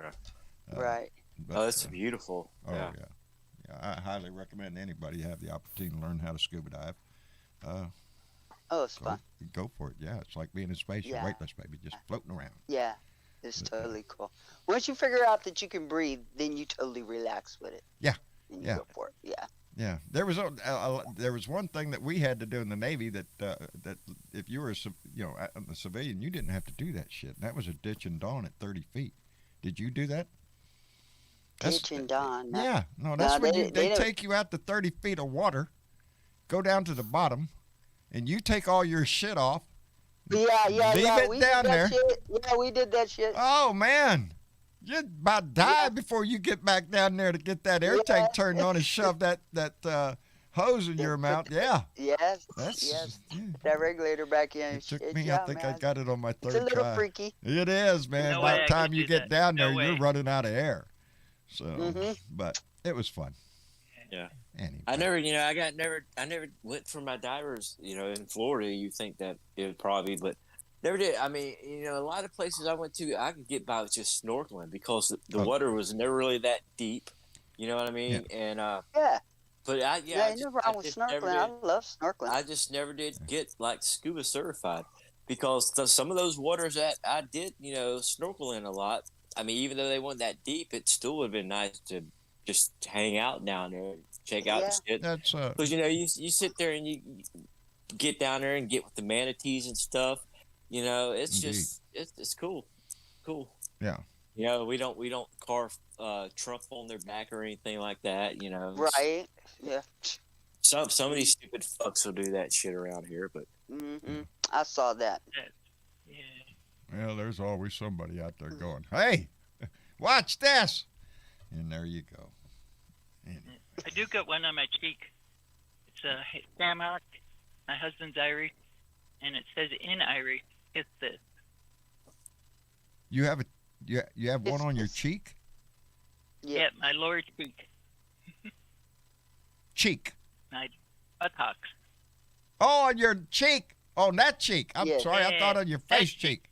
Right. But, it's beautiful. Oh, yeah. I highly recommend anybody have the opportunity to learn how to scuba dive. It's fun. Go for it. Yeah, it's like being in space. You're weightless, baby, just floating around. Yeah, it's totally cool. Once you figure out that you can breathe, then you totally relax with it. Yeah. And you go for it. Yeah. Yeah, there was one thing that we had to do in the Navy that if you were a civilian, you didn't have to do that shit. And that was a ditch and dawn at 30 feet. Did you do that? Ditch and dawn. Yeah, no, that's when they take you out to 30 feet of water, go down to the bottom, and you take all your shit off. Leave it down there. Yeah, we did that shit. Oh man, you'd about die before you get back down there to get that air tank turned on and shove that hose in your mouth. Yeah. Yes. That regulator back in. It took me. I think I got it on my third try. It's a little freaky. It is, man. By the time you get down there, you're running out of air. So, but it was fun. Yeah. Anyway. I never went for my divers, in Florida. You think that it would probably, but never did. I mean, a lot of places I went to, I could get by with just snorkeling because the water was never really that deep. You know what I mean? Yeah. And but no problem with snorkeling. I love snorkeling. I just never did get like scuba certified because some of those waters that I did, snorkel in a lot. I mean, even though they weren't that deep, it still would have been nice to just hang out down there, check out the shit. That's because you sit there and you get down there and get with the manatees and stuff. It's just it's cool. Yeah. We don't carve Trump on their back or anything like that. Right. Yeah. Some of these stupid fucks will do that shit around here, but I saw that. Yeah. Well, there's always somebody out there going, "Hey, watch this," and there you go. Anyway. I do got one on my cheek. It's a Samrock, my husband's Irish, and it says in Irish, "It's this." You have You have one on your It's- cheek? Yeah, my lower cheek, Cheek. my buttocks. Oh, on your cheek. On that cheek. I'm Yes. sorry. I thought on your face cheek.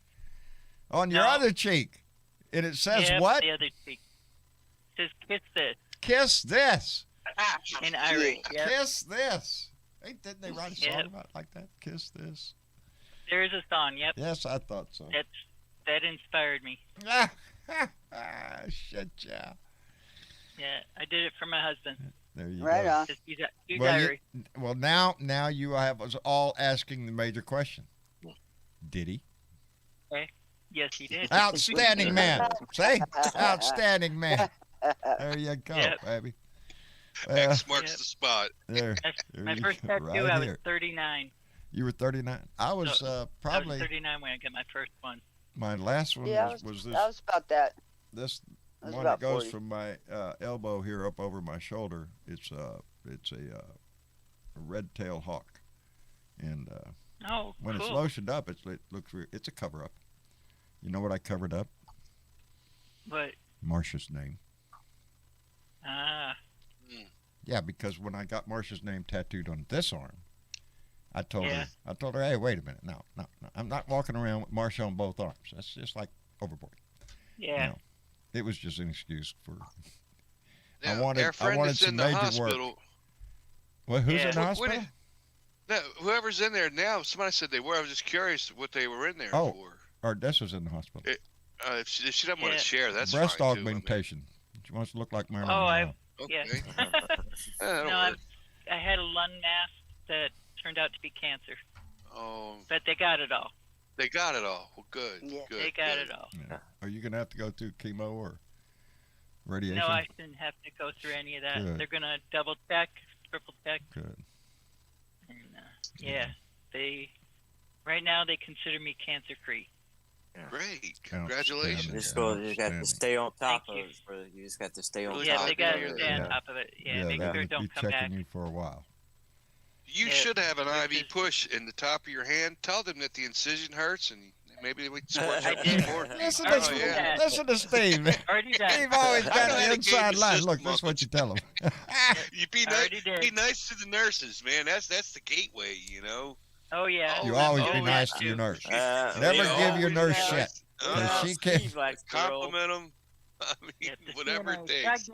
On your No. other cheek. And it says Yep, what? the other cheek. It says kiss this Kiss this. in Irish. Yep. Kiss this. Didn't they write a song Yep. about it like that? Kiss this. There is a song. Yep. Yes, I thought so. That inspired me. Shit, yeah. Yeah, I did it for my husband. There you Right go. on. Just he's Well, Irish. Well, now you have us all asking the major question. Did he? Okay. Yes, he did. Outstanding man. See? Outstanding man. There you go, Yep. baby. X marks Yep. the spot. There. My you first go, tattoo, right I was here. 39. You were 39. I was So, I probably was 39 when I got my first one. my last one Yeah, was I was about that. this I was one that about goes 40. from my elbow here up over my shoulder. It's a red-tailed hawk, and Oh, when cool. it's lotioned up, it looks weird. It's a cover-up. You know what I covered up? But Marsha's name. ah, Yeah, because when I got Marsha's name tattooed on this arm, I told Yeah. her, hey, wait a minute, no, I'm not walking around with Marsha on both arms. That's just like overboard. yeah. No. It was just an excuse for. Now, I wanted our friend some that's in the major hospital. work. Well, who's Yeah. in the What hospital? did- No, whoever's in there now, somebody said they were. I was just curious what they were in there Oh. for. Or Dessa's in the hospital. If she doesn't want Yeah. to share, that's Breast fine too. I mean, augmentation. She wants to look like Marilyn Oh, Monroe. Yeah. okay. That'll No, work. I had a lung mass that turned out to be cancer, Oh, but they got it all. they got it all. Well, good. Yeah. Good. They got good. it all. Yeah. Are you going to have to go through chemo or radiation? No, I shouldn't have to go through any of that. Good. They're gonna double check, triple check, Good. and yeah, they right now they consider me cancer free. Great. Outstanding. Congratulations. Just go. You got to Outstanding. stay on top Thank of you. it. Brother. You just got to stay on Really Yeah, top. they top got of to it. stay on Yeah. top of it. Yeah, Yeah, make they're sure going it to be don't come back. checking you for a while. You Yeah. should have an Which IV is- push in the top of your hand. Tell them that the incision hurts, and maybe we can squirt I you did. support. Listen, Oh, to, yeah. listen to Steve. Already done. Steve always I got know how the to inside game the line. system, Look, that's what you tell him. You be I already did. be nice to the nurses, man. That's the gateway, you know. Oh yeah. You Oh, always oh, be yeah, nice to too. your nurse. Uh, Never yeah, give your always nurse nice. shit. Uh, she can. Steve likes to roll. compliment them. I mean, Yeah, the whatever it CNA. takes.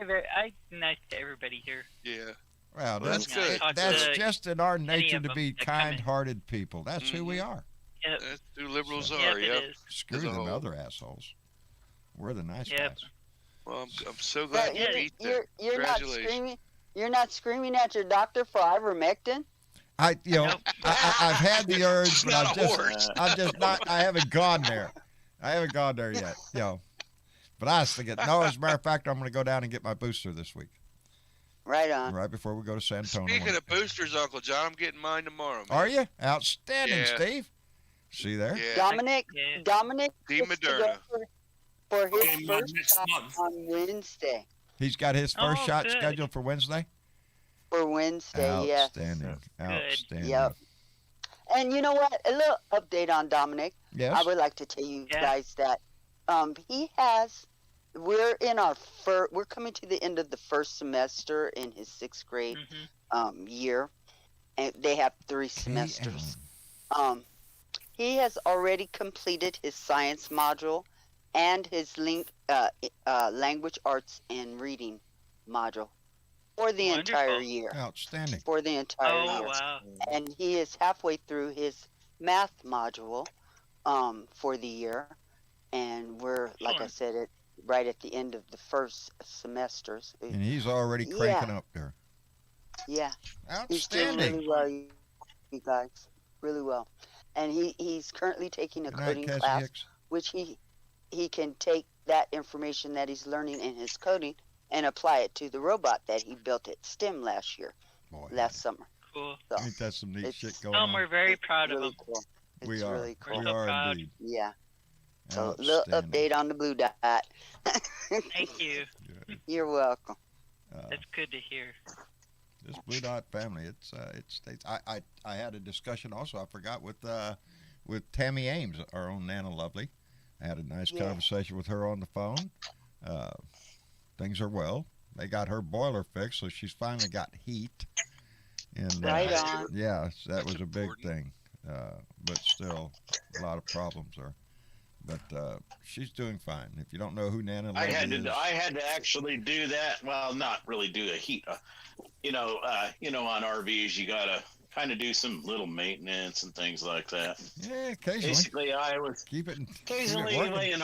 I'm nice to everybody here. Yeah. Well, Well, that's that's good. Talk That's to just in our any nature of to them be that come in. kind-hearted people. That's who we Mhm. are. Yep. That's who liberals Yep, are. it Yep. is. Screw As a them whole. other assholes. We're the nice Yep. guys. Well, I'm so But glad you Yeah, beat you're that. not Congratulations. screaming. You're not screaming at your doctor for ivermectin. Nope. I've had the urge, but Not a horse. I'm just not. I haven't gone there. I haven't gone there yet. But I was thinking. No, as a matter of fact, I'm going to go down and get my booster this week, Right on. right before we go to San Antonio. Speaking of boosters, Uncle John, I'm getting mine tomorrow. Man. Are you outstanding, Yeah. Steve? See there? Yeah. Dominic. Yeah. Dominic The gets to go Moderna. for his Getting mine first next shot month. on Wednesday. He's got his first Oh, shot good. scheduled for Wednesday. For Wednesday, yes. Outstanding. Outstanding. Yep. And you know what? A little update on Dominic. Yes. I would like to tell you Yeah. guys that he has. We're in our we're coming to the end of the first semester in his 6th grade year, and they have 3 semesters. He has already completed his science module and his language arts and reading module for the entire Wonderful. year. Outstanding. For the entire Oh year. wow. And he is halfway through his math module for the year, and we're like I Excellent. said right at the end of the first semesters. And he's already cranking up there. Yeah, he's doing Outstanding. really well, you guys, really well. And he's currently taking a Good night, coding Cassie class, Hicks. which he can take that information that he's learning in his coding and apply it to the robot that he built at STEM last summer. Cool. So Ain't that some neat shit going Oh, on? we're very it's proud of really him. cool. It's We are. really cool. We so are proud. indeed. Yeah. So a little Outstanding. update on the blue dot. Thank you. You're welcome. That's good to hear. This Blue Dot family, it's I had a discussion also. I forgot with Tammy Ames, our own Nana Lovely, I had a nice Yeah. conversation with her on the phone. Things are well. They got her boiler fixed, so she's finally got heat. And Right on. yeah, so that That's was a big important. thing. But still, a lot of problems there. But she's doing fine. If you don't know who Nana I Levy had is, to I had to actually do that. Well, not really do a heat. On RVs you gotta kind of do some little maintenance and things like that. yeah, occasionally Basically, I was keep it occasionally, working.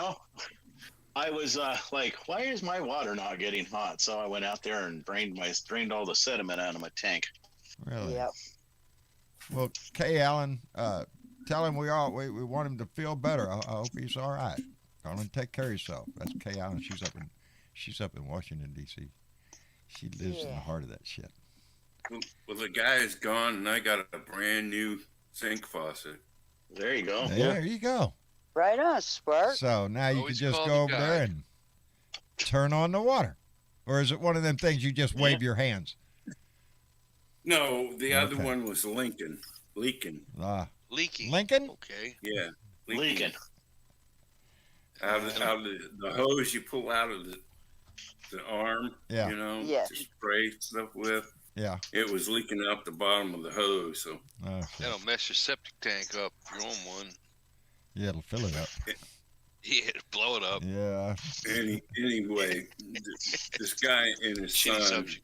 I was like, why is my water not getting hot? So I went out there and drained all the sediment out of my tank. Really? Yep. Well, Kay Allen, tell him we want him to feel better. I hope he's all right. Tell him to take care of yourself. That's Kay Allen. She's up in Washington D.C. She lives in the heart of that shit. Well, the guy is gone, and I got a brand new sink faucet. There you go. There you go. Right on, Spark. So now you can Always just call go the over guy. there and turn on the water, or is it one of them things you just wave your hands? No, the other Okay. one was leaking. Leaking. Lincoln? Okay. Yeah, Leaking. Out of the hose you pull out of the arm, Yeah. Yes. to spray stuff with. Yeah. It was leaking out the bottom of the hose, so Okay. That'll mess your septic tank up if you're on one. Yeah, it'll fill it up. Yeah, blow it up. Yeah. anyway, this guy and his Shitty son, subject.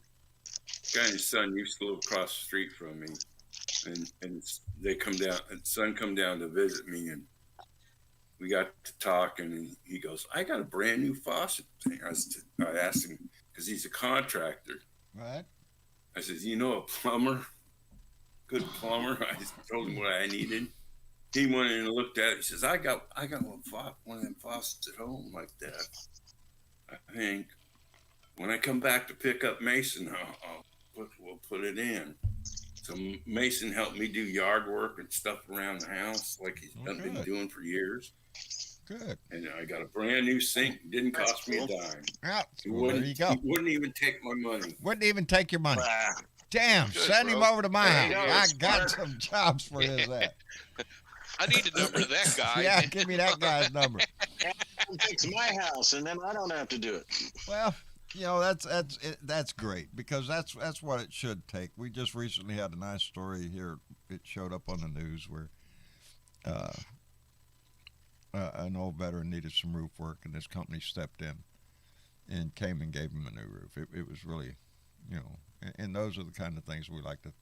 used to live across the street from me, and they come down. And son come down to visit me, and we got to talking. And he goes, "I got a brand new faucet thing." I asked him because he's a contractor. Right. I said, "You know a plumber? Good plumber?" I told him what I needed. He went in and looked at it. He says, "I got one of them faucets at home like that. I think when I come back to pick up Mason, we'll put it in." So Mason helped me do yard work and stuff around the house like he's been doing for years. Good. And I got a brand new sink. Didn't cost me a dime. Yeah. He Well, there you go. He wouldn't even take my money. Wouldn't even take your money. Damn, Good, send him bro. over to my There you house. go. I got some jobs for his ass. I need the number of that guy. Yeah, give me that guy's number. Fix my house, and then I don't have to do it. Well, that's great because that's what it should take. We just recently had a nice story here. It showed up on the news where an old veteran needed some roof work, and this company stepped in and came and gave him a new roof. It was really, and those are the kind of things we like to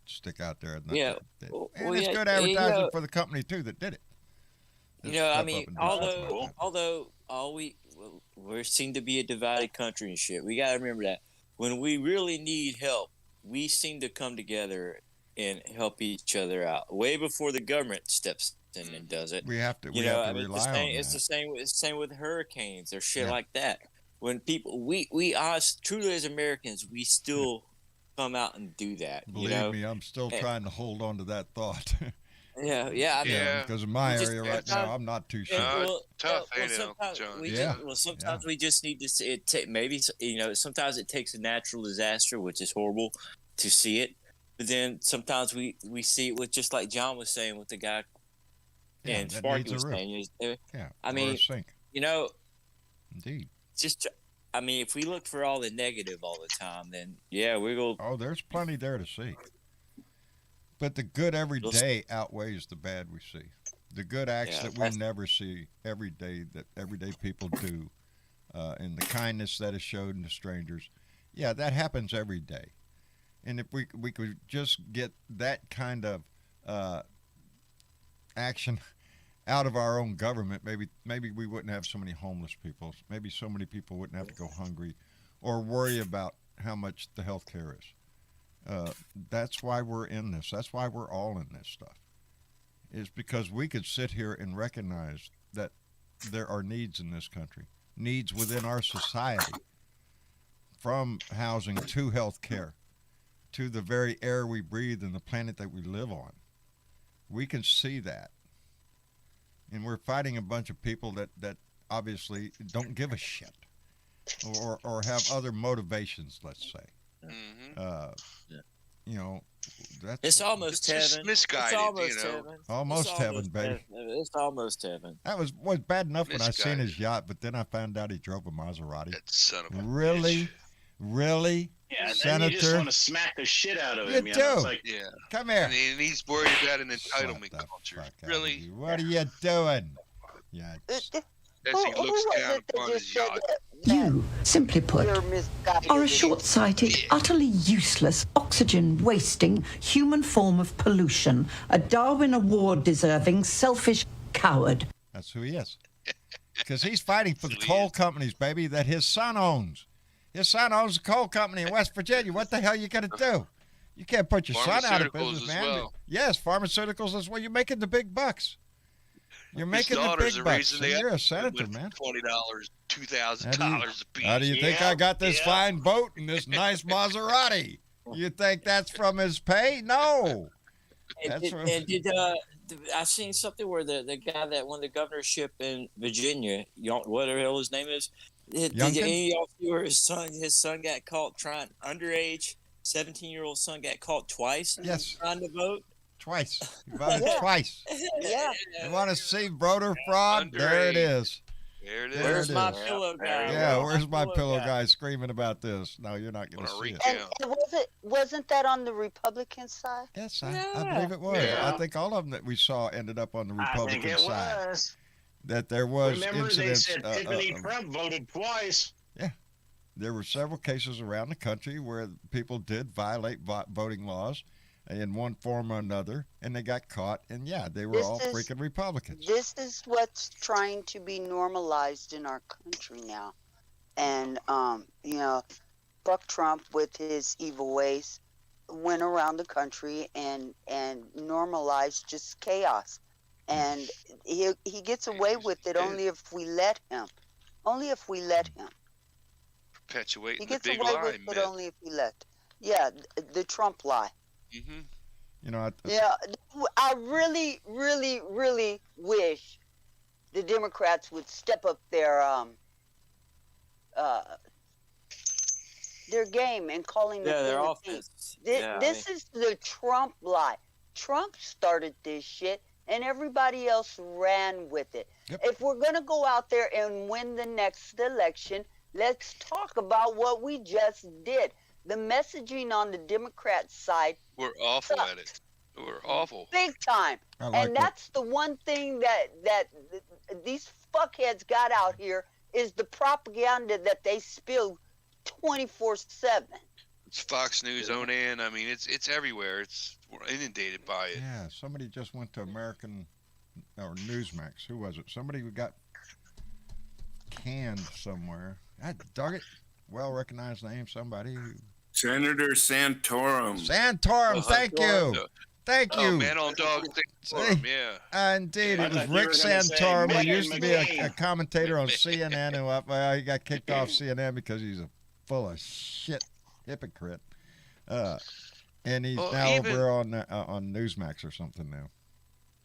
stick out there. And Yeah. and it's good advertising for the company too that did it. I mean, although we seem to be a divided country and shit. We got to remember that when we really need help, we seem to come together and help each other out way before the government steps in and does it. We have to. It's the same with hurricanes or shit like that. When people, we truly as Americans, we still come out and do that. Believe me, I'm still trying to hold on to that thought. Yeah. I mean, because in my area right now, I'm not too sure. Tough, John? Sometimes we just need to see it. Maybe sometimes it takes a natural disaster, which is horrible to see it. But then sometimes we see it with, just like John was saying with the guy, and Sparky was saying. I mean, Indeed. If we look for all the negative all the time, then we go. Oh, there's plenty there to see. But the good every day outweighs the bad we see. The good acts that we never see every day, that everyday people do, and the kindness that is shown to strangers, that happens every day. And if we could just get that kind of action out of our own government, maybe we wouldn't have so many homeless people. Maybe so many people wouldn't have to go hungry or worry about how much the health care is. That's why we're in this. That's why we're all in this stuff. Is because we could sit here and recognize that there are needs in this country, needs within our society, from housing to health care, to the very air we breathe and the planet that we live on. We can see that. And we're fighting a bunch of people that obviously don't give a shit or have other motivations, let's say. Mm-hmm. you know, that's It's almost It's just heaven. misguided, It's almost you know. heaven. almost It's heaven, baby. It's almost heaven. That was bad enough when I seen his Misguided. yacht, but then I found out he drove a Maserati. That son of a Really, bitch. really, Yeah, then you just Senator, want to smack the shit out of you him. You know, it's do. like, Yeah. Come here. And he's worried about an Slap entitlement the culture. fuck out of Really? you. What are you doing? Yeah. As Who he looks was down it that upon just his said yacht. that You, simply put, we're misguided? are a short-sighted, utterly useless, oxygen-wasting human form of pollution, a Darwin Award-deserving, selfish coward. That's who he is. Because he's fighting for the coal companies, baby, that his son owns. His son owns a coal company in West Virginia. What the hell you going to do? You can't put your son out of Pharmaceuticals business, as man. well. Yes, pharmaceuticals as well. You're making the big bucks. You're making the daughter's big the bucks. reason So they you're a senator, went man. $20, $2,000 a piece. How do you think I got this Yeah. fine boat and this nice Maserati? You think that's from his pay? No. That's from... I seen something where the guy that won the governorship in Virginia, whatever the hell his name is, did Youngkin? any of y'all see where his son got caught trying, underage 17-year-old son got caught twice Yes. trying to vote? Twice. You voted twice. Yeah. You want to see voter fraud? There it is. There it is. There Where's it my is. pillow guy? Yeah, where's my pillow guy screaming about this? No, you're not going to Wanna see it. recount. And wasn't that on the Republican side? Yes, I believe it was. Yeah. I think all of them that we saw ended up on the I think Republican it side. was. That there was Remember, they incidents. said Tiffany Trump voted twice. There were several cases around the country where people did violate voting laws in one form or another, and they got caught. And yeah, they were all freaking Republicans. This is what's trying to be normalized in our country now. And, you know, fuck Trump with his evil ways went around the country and normalized just chaos. And he gets away with it only if we let him. Only if we let him. Perpetuating He the gets big away lie with it myth. only if we let. Yeah, the Trump lie. Mm-hmm. You know, Yeah, I really, really, really wish the Democrats would step up their game and calling the Yeah, their thing a offense. thing. This is the Trump lie. Trump started this shit, and everybody else ran with it. Yep. If we're gonna go out there and win the next election, let's talk about what we just did. The messaging on the Democrat side We're awful at it. We're awful. big time. I like And that's the one thing that these fuckheads got out here is the propaganda that they spill 24/7. It's Fox News, ONN. I mean, it's everywhere. We're inundated by it. Yeah, somebody just went to American or Newsmax. Who was it? Somebody who got canned somewhere. Dog it. Well recognized name. Somebody. Senator Santorum. Santorum. Thank you. Thank Oh, you. man on dog. Yeah. Indeed, I it was thought you Rick were gonna say Santorum, who Meghan used to be a McCain. commentator on CNN, who he got kicked off CNN because he's a full of shit hypocrite. And he's Well, now even- over on Newsmax or something now.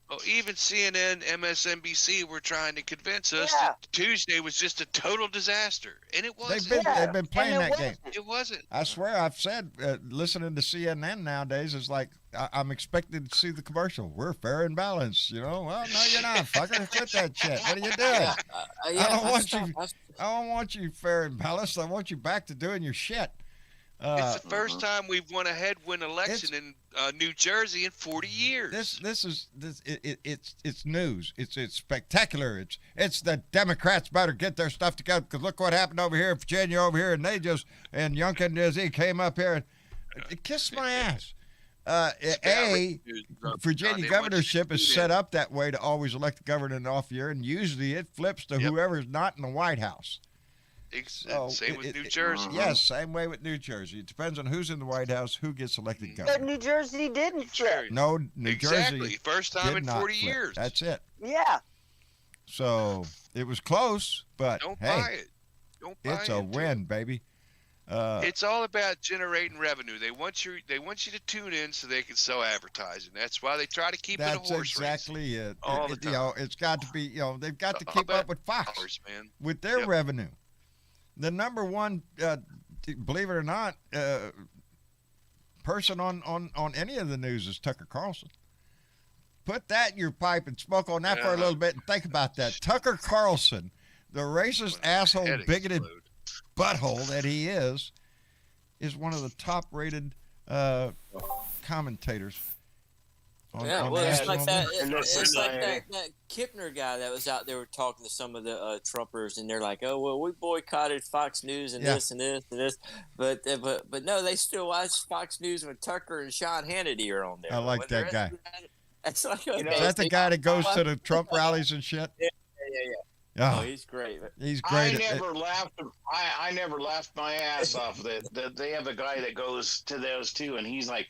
Oh, even CNN, MSNBC were trying to convince us Yeah. that Tuesday was just a total disaster, and it wasn't. They've been playing And that it game. wasn't. It wasn't. I swear, I've said listening to CNN nowadays is like I'm expected to see the commercial. We're fair and balanced, you know. Well, no, you're not, fucker. Quit that shit. What are you doing? I don't want you fair and balanced. I want you back to doing your shit. It's the first time we've won a headwind election in New Jersey in 40 years. It's news. It's spectacular. It's the Democrats better get their stuff together because look what happened over here in Virginia over here, and Youngkin he came up here and kiss my ass. Virginia governorship is set up that way to always elect the governor in off year, and usually it flips to whoever's not in the White House. Same with New Jersey. Yes, same way with New Jersey. It depends on who's in the White House, who gets elected governor. But New Jersey didn't flip. No, New Exactly. Jersey First time did in not 40 flip. years. That's it. Yeah. So it was close, but Don't hey, buy it. Don't buy it's a into win, baby. It's all about generating revenue. They want you to tune in so they can sell advertising. That's why they try to keep it a That's horse exactly it. All the You know, it's got to be. They've got to keep up with Fox race, man. with their revenue. The number one, believe it or not, person on any of the news is Tucker Carlson. Put that in your pipe and smoke on that for a little bit and think about that. Tucker Carlson, the racist, asshole, bigoted butthole that he is one of the top-rated commentators. It's like that Kipner guy that was out there talking to some of the Trumpers, and they're like, "Oh, well, we boycotted Fox News and this and this and this," but no, they still watch Fox News when Tucker and Sean Hannity are on there. I like that guy. That's like, is that the guy that goes to the Trump rallies and shit? Yeah. Oh, he's great. He's great. I never laughed. I never laughed my ass off. They have a guy that goes to those too, and he's like,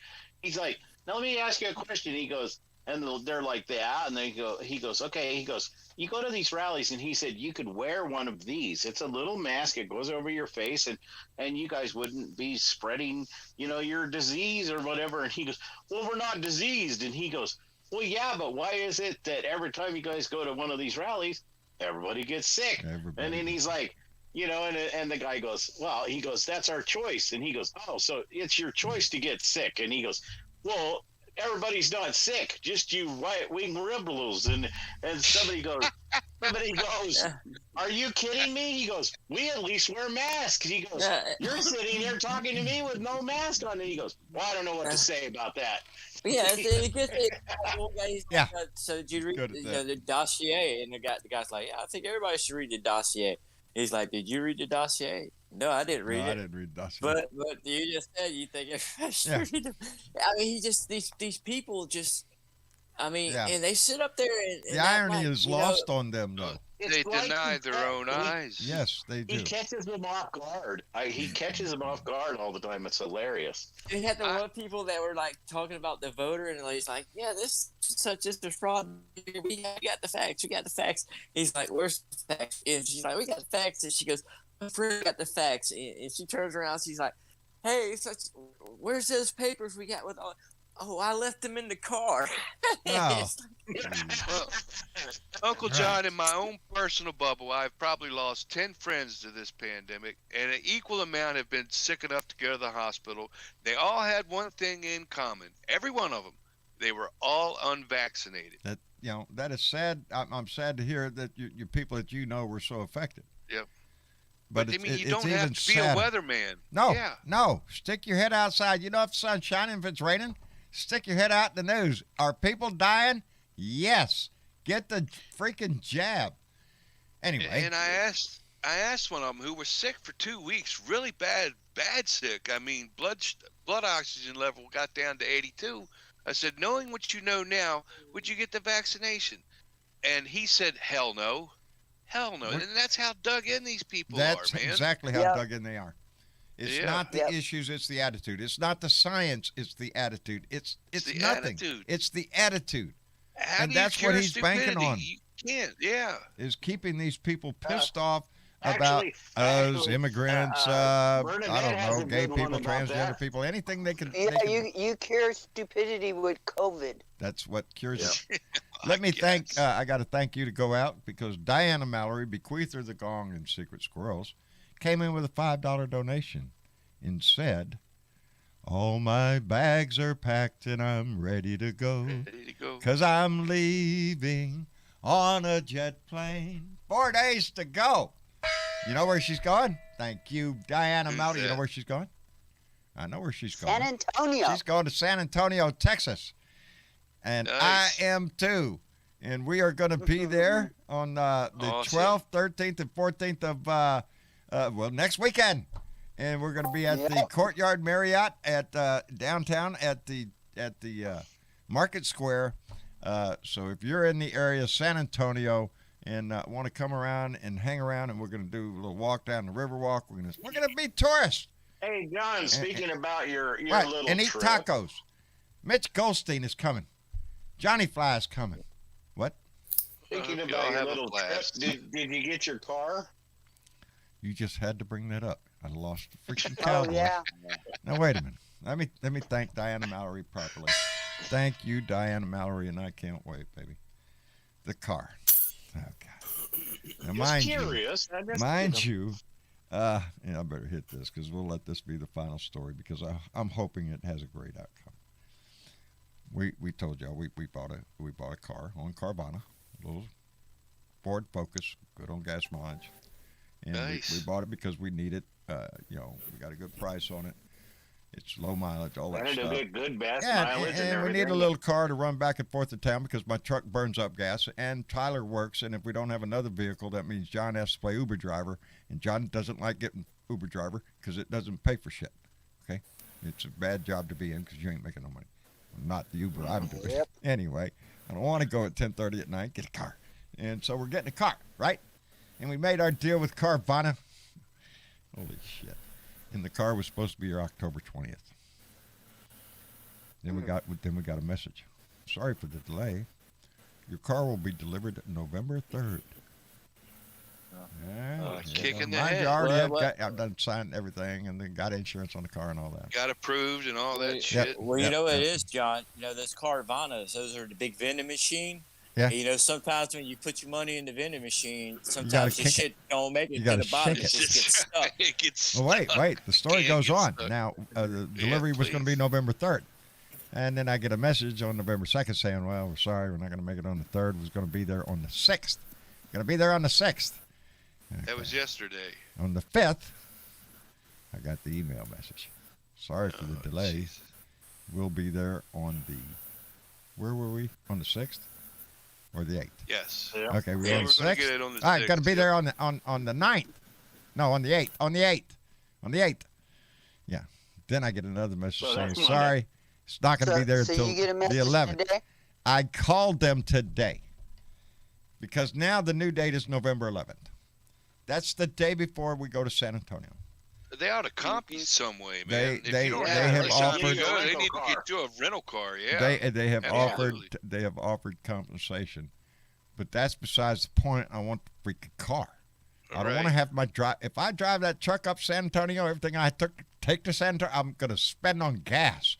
now let me ask you a question. He goes, and they're like, yeah, and he goes, okay. He goes, you go to these rallies, and he said you could wear one of these. It's a little mask. It goes over your face, and you guys wouldn't be spreading, your disease or whatever. And he goes, well, we're not diseased. And he goes, well, yeah, but why is it that every time you guys go to one of these rallies, everybody gets sick? And then he's like, and the guy goes, well, he goes, that's our choice. And he goes, oh, so it's your choice to get sick. And he goes, well, everybody's not sick, just you right-wing liberals. And somebody goes, are you kidding me? He goes, we at least wear masks. He goes, you're sitting here talking to me with no mask on. And he goes, well, I don't know what to say about that. Yeah, so did you read the dossier? And the guy's like, yeah, I think everybody should read the dossier. He's like, did you read the dossier? No, I didn't read it. I didn't read the dossier. But you just said you think everybody should read it. I mean, he just these people just. I mean, and they sit up there and the irony is lost on them, though. They deny their own eyes. Yes, they do. He catches them off guard. He catches them off guard all the time. It's hilarious. You had the one people that were like talking about the voter, and he's like, "Yeah, this such just a fraud. We got the facts. We got the facts." He's like, "Where's the facts?" And she's like, "We got the facts." And she goes, "My friend got the facts." And she turns around. She's like, "Hey, where's those papers we got with all?" Oh, I left them in the car. No. Well, Uncle John, in my own personal bubble, I've probably lost 10 friends to this pandemic, and an equal amount have been sick enough to go to the hospital. They all had one thing in common. Every one of them. They were all unvaccinated. That is sad. I'm sad to hear that your people that were so affected. Yep. But you don't have to be a weatherman. No. Stick your head outside. If the sun's shining, if it's raining, stick your head out in the news. Are people dying? Yes. Get the freaking jab. Anyway. And I asked one of them who was sick for 2 weeks, really bad sick. I mean, blood oxygen level got down to 82. I said, knowing what you know now, would you get the vaccination? And he said, hell no. Hell no. And that's how dug in these people are, man. That's exactly how dug in they are. It's not the issues, it's the attitude. It's not the science, it's the attitude. It's the nothing. Attitude. It's the attitude. And that's what he's banking on. You can't, is keeping these people pissed off about us, immigrants, I don't know, gay people, transgender people, anything they can. You cure stupidity with COVID. That's what cures it. Let me thank, I got to thank you to go out because Diana Mallory, bequeather the gong and secret squirrels, came in with a $5 donation and said, all my bags are packed and I'm ready to go. 'Cause I'm leaving on a jet plane. 4 days to go. You know where she's going? Thank you, Diana Mallory. You know where she's going? I know where she's going. San Antonio. She's going to San Antonio, Texas. And nice. I am too. And we are going to be there on the 12th, 13th, and 14th of, next weekend. And we're going to be at the Courtyard Marriott at downtown at the Market Square. So if you're in the area, San Antonio, and want to come around and hang around, and we're going to do a little walk down the Riverwalk. We're going to be tourists. Hey, John, speaking about your right, little and eat trip. tacos. Mitch Goldstein is coming. Johnny Fly is coming. What? Speaking about your little trip, did you get your car? You just had to bring that up. I lost the freaking cowboy. Oh, yeah. Now, wait a minute. Let me thank Diana Mallory properly. Thank you, Diana Mallory, and I can't wait, baby. The car. Oh, God. Now, mind you, I better hit this because we'll let this be the final story because I'm hoping it has a great outcome. We told y'all we bought a car on Carvana, a little Ford Focus, good on gas mileage, and Nice. we bought it because we need it. We got a good price on it. It's low mileage, all that And it'll stuff. get good best Yeah, mileage and and we everything. need a little car to run back and forth to town because my truck burns up gas and Tyler works, and if we don't have another vehicle, that means John has to play Uber driver, and John doesn't like getting Uber driver because it doesn't pay for shit. Okay, it's a bad job to be in because you ain't making no money. Not the Uber I'm doing. Yep. Anyway, I don't want to go at 10:30 at night get a car, and so we're getting a car, right? And we made our deal with Carvana. Holy shit! And the car was supposed to be here October 20th. Then we got a message. Sorry for the delay. Your car will be delivered November 3rd. Kick in the Mind head. you, I already What? I've done signed everything and then got insurance on the car and all that. Got approved and all that Yep. shit. Well, Yep, you know what it yep. is, John. Those Carvanas, those are the big vending machine. Yeah. And, sometimes when you put your money in the vending machine, gotta sometimes the kick shit don't make it You to gotta the bottom. shake It it. just gets stuck. It gets Well, stuck. wait. The story Can't goes get on. stuck. Now, the Yeah, delivery was going to be please. November 3rd. And then I get a message on November 2nd saying, well, we're sorry, we're not going to make it on the 3rd. It was going to be there on the 6th. Going to be there on the 6th. That was yesterday. On the 5th, I got the email message. Sorry for the delay. jeez. We'll be there on the, where were we? On the 6th or the 8th? Yes. Yeah. Okay, we're Yeah, on we're the gonna 6th. get it on the All right, got to 6th, be yep. there on the 9th. No, on the 8th. On the 8th. On the 8th. Yeah. Then I get another message So saying, that's Monday. sorry, it's not going to be there so until you get a message the 11th. today? I called them today because now the new date is November 11th. That's the day before we go to San Antonio. They ought to comp you some way, They- man. If they- you don't they have have a shot to offered- go, they rental need to car. get you a rental car. Yeah. They have Absolutely. offered compensation, but that's besides the point. I want the freaking car. I don't want to Right. have my drive. If I drive that truck up San Antonio, everything I take to San Antonio, I'm going to spend on gas.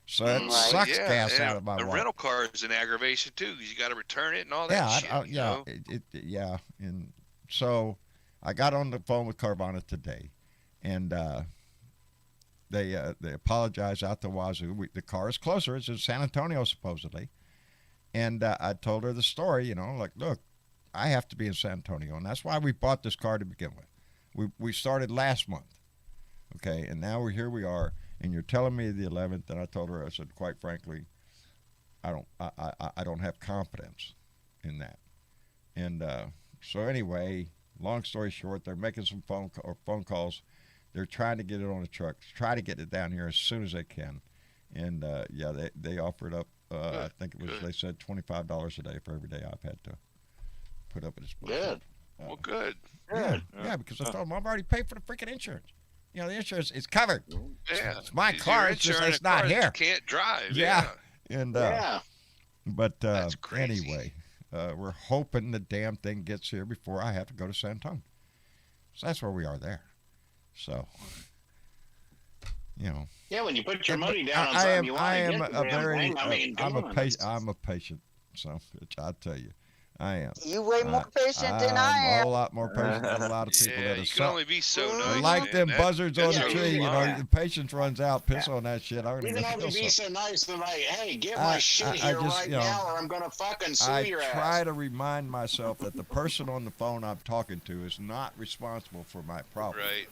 So it Right. sucks Yeah, gas and out of my a wallet. rental car is an aggravation too, 'cause you got to return it and all that Yeah, shit. you know? yeah. And so I got on the phone with Carvana today, and they apologized out the wazoo. The car is closer. It's in San Antonio supposedly, and I told her the story. Like, look, I have to be in San Antonio, and that's why we bought this car to begin with. We started last month, okay, and now here we are, and you're telling me the 11th. And I told her, I said, quite frankly, I don't have confidence in that. And so anyway, long story short, they're making some phone calls. They're trying to get it on a truck, try to get it down here as soon as they can. And they offered up. I think it was good. they said $25 a day for every day I've had to put up at this place. Good. Well, good. Yeah, because I told them I've already paid for the freaking insurance. The insurance is covered. Yeah. It's my Your car. It's just insurance it's not car that here. You can't drive. Yeah. And Yeah. but That's crazy. anyway, we're hoping the damn thing gets here before I have to go to San Antonio. So that's where we are there. So, Yeah, when you put your money But down on I something am you want I to am get the a damn very thing, I mean, I'm come a on, patient. that's- I'm a patient. So I tell you, I am. You way more patient than I I'm a am. whole lot more patient than a lot of people Yeah, that are you so. can only be so nice. Like man. them That- buzzards on that's the what tree, we want. the patience runs out. Piss on that shit. I'm You gonna can only feel be something. so nice and like, hey, get I- my shit I here just, right now, or I'm gonna fucking sue I your try ass. to remind myself that the person on the phone I'm talking to is not responsible for my problem. Right.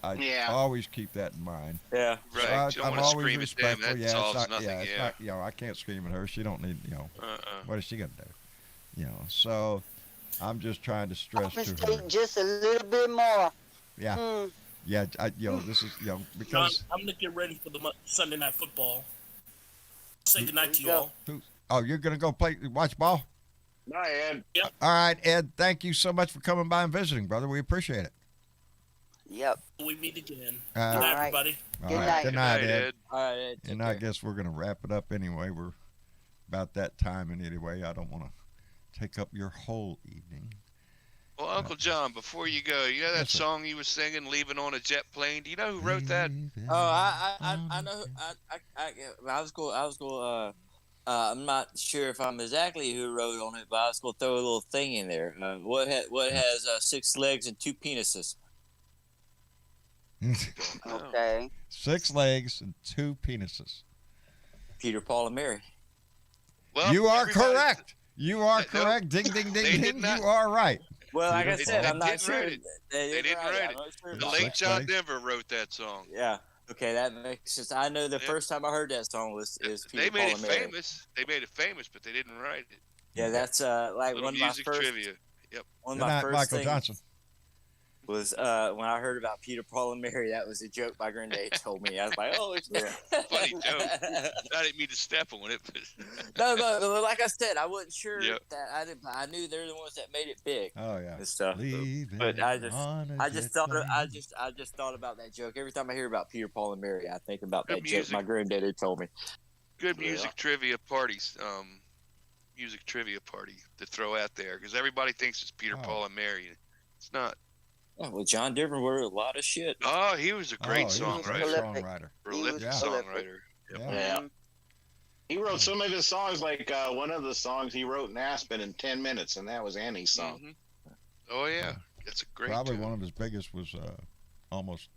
I Yeah. always keep that in mind. Yeah. Right. So I, you don't I'm want to always scream at them. respectful. That Yeah, it's solves not. nothing. Yeah, it's not. I can't scream at her. She don't need. What is she gonna do? So I'm just trying to stress to her. Compensate just a little bit more. Yeah, Hmm. yeah. This is John, because. I'm gonna get ready for the Sunday night football. Say goodnight to you Go. all. Oh, you're gonna go watch ball? No, Ed. All right, Ed. Thank you so much for coming by and visiting, brother. We appreciate it. Yep. We meet again. Uh, Good night, All right. everybody. All Good right, night. Good Good night, night, Ed. Ed. All right. take And care. I guess we're gonna wrap it up anyway. We're about that time, and anyway, I don't want to take up your whole evening. Well, Uncle John, before you go, you know that Yes, sir. song you was singing, "Leaving on a Jet Plane"? Do you know who wrote that? Oh, I know. I was going. I'm not sure if I'm exactly who wrote on it, but I was going to throw a little thing in there. What has 6 legs and 2 penises? Okay. 6 legs and 2 penises. Peter, Paul, and Mary. Well, You are everybody- correct. You are No, correct. Ding, ding, they ding, did ding. not- You are right. Well, like I Peter, said, Paul. I'm not didn't sure. write it. They didn't write I'm it. not sure The about late Six John legs. Denver wrote that song. Yeah. Okay, that makes sense. I know the Yeah. first time I heard that song was Peter, They Paul, made it and Mary. famous. They made it famous, but they didn't write it. Yeah, that's like Little one of my music first. trivia. One Good of my night, first Michael things Johnson. was when I heard about Peter, Paul, and Mary. That was a joke my granddad told me. I was like, oh, it's Funny joke. I didn't mean to step on it, but No, like I said, I wasn't sure Yep. that I knew they're the ones that made it big Oh, yeah. and stuff. Leaving But I just on a I jet just thought about that joke every time I hear about Peter, Paul, and Mary. I think about Good that joke music. my granddad had told me. good music trivia parties. Music trivia party to throw out there because everybody thinks it's Peter, Oh. Paul, and Mary. It's not. Oh, well, John Denver wrote a lot of shit. Oh, he was a great he was a great songwriter. songwriter. Prolific Yeah. songwriter. Yeah. Yeah. He wrote some of his songs, like one of the songs he wrote in Aspen in 10 minutes, and that was Annie's song. Mhm. Oh yeah, that's a great. Probably tune. one of his biggest was almost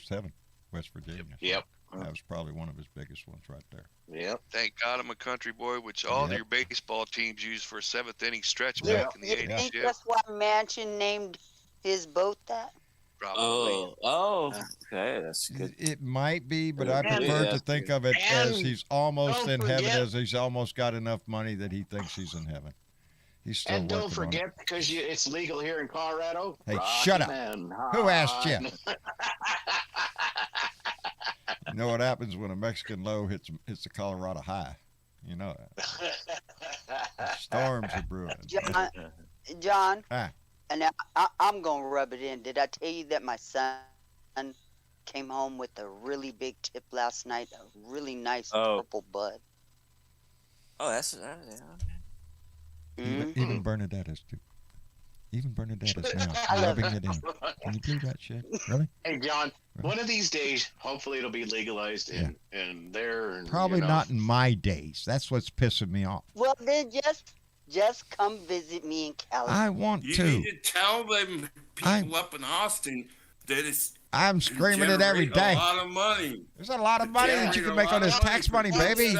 Heaven, West Virginia. Yep. That was probably one of his biggest ones right there. Yep. Thank God I'm a country boy, which all Yep. your baseball teams used for a 7th inning stretch Yeah. back in the You 80s. think Yeah, that's why Mansion named his boat that? probably. Okay, that's good. It might be, but I And- prefer Yeah. to think of it as And he's almost don't in heaven, forget- as he's almost got enough money that he thinks he's in heaven. He's still And don't working on it. forget, because it's legal here in Colorado. Hey, rock shut up. and Who asked you? hard. You know what happens when a Mexican low hits the Colorado high? You know that. Storms are brewing. John, Ah. and I'm going to rub it in. Did I tell you that my son came home with a really big tip last night? A really nice purple bud. Oh, that's Even Bernadette is too. Even Bernadette is now I love rubbing it in. Can you believe that shit? Really? Hey, John, one of these days, hopefully it'll be legalized in there. And, Probably you know. not in my days. That's what's pissing me off. Well, then just come visit me in California. I want You to. need to tell them people I'm- up in Austin that it's I'm screaming it every generate day. A lot of money. There's a lot of money that you can make on this tax money, baby.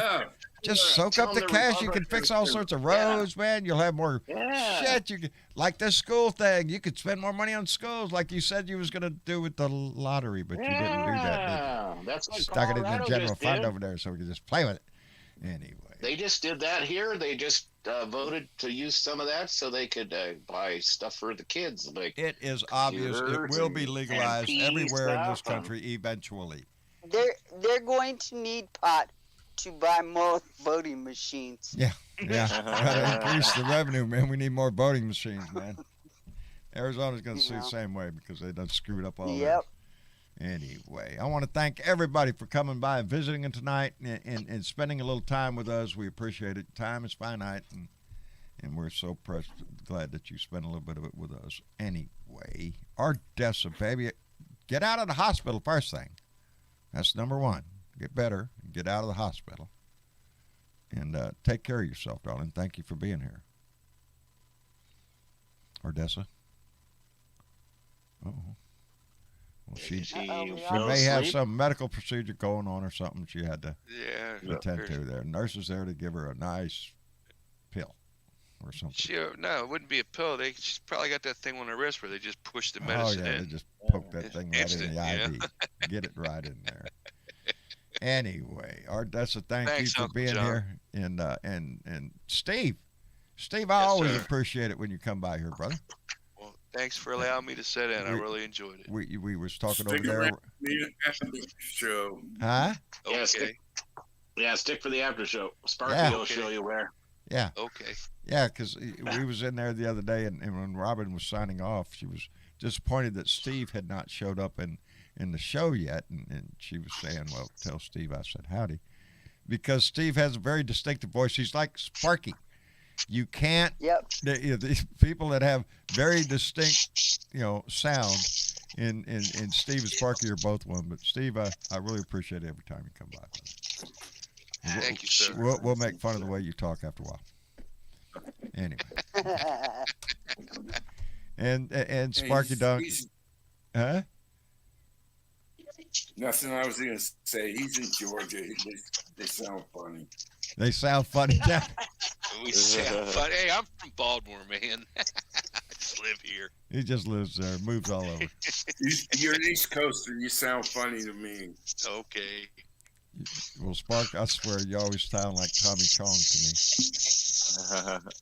Just soak up the cash. You can fix all sorts of roads, man. You'll have more shit. You can, like this school thing. You could spend more money on schools, like you said you was going to do with the lottery, but you didn't do that. Yeah, that's Did you? what Stuck it in the Colorado general just fund did. over there, so we could just play with it. Anyway, They just did that here. They just voted to use some of that so they could buy stuff for the kids. Like it is obvious. It computers will be and legalized MP everywhere in this stuff and- country eventually. They're going to need pot to buy more voting machines. Yeah, gotta increase the revenue, man. We need more voting machines, man. Arizona's gonna sue the same way because they done screwed up all that. Anyway, I want to thank everybody for coming by and visiting tonight and spending a little time with us. We appreciate it. Time is finite, and we're so glad that you spent a little bit of it with us. Anyway, Ardessa, baby, get out of the hospital first thing. That's number one. Get better, get out of the hospital, and take care of yourself, darling. Thank you for being here. Ardessa? Uh-oh. Well, she may have some medical procedure going on or something she had to attend to there. Nurse is there to give her a nice pill or something. No, it wouldn't be a pill. She's probably got that thing on her wrist where they just push the Oh, medicine yeah, in. they just poke that thing right Instant, in the IV. Get it right in there. Anyway, Ardessa, thank Thanks, you for Uncle being John. here. And Steve, I always appreciate it when you come by here, brother. Well, thanks for allowing me to sit in. I really enjoyed it. We was talking Stick over there. around for the after show. Huh? Yeah, stick for the after show. Sparky Yeah. will show you where. Yeah. Okay. Yeah, because we was in there the other day, and when Robin was signing off, she was disappointed that Steve had not showed up in the show yet, and she was saying, well, tell Steve I said howdy, because Steve has a very distinctive voice. He's like Sparky. You can't. Yep. These people that have very distinct, sound, and Steve and Sparky are both one. But Steve, I really appreciate it every time you come by. Thank you, sir. We'll make fun of the way you talk after a while. Anyway. And Sparky Dunk. Huh? Nothing I was going to say. He's in Georgia. They sound funny. They sound funny. We sound funny. Hey, I'm from Baltimore, man. I just live here. He just lives there, moves all over. You're an East Coaster. You sound funny to me. Okay. Well, Spark, I swear you always sound like Tommy Chong to me.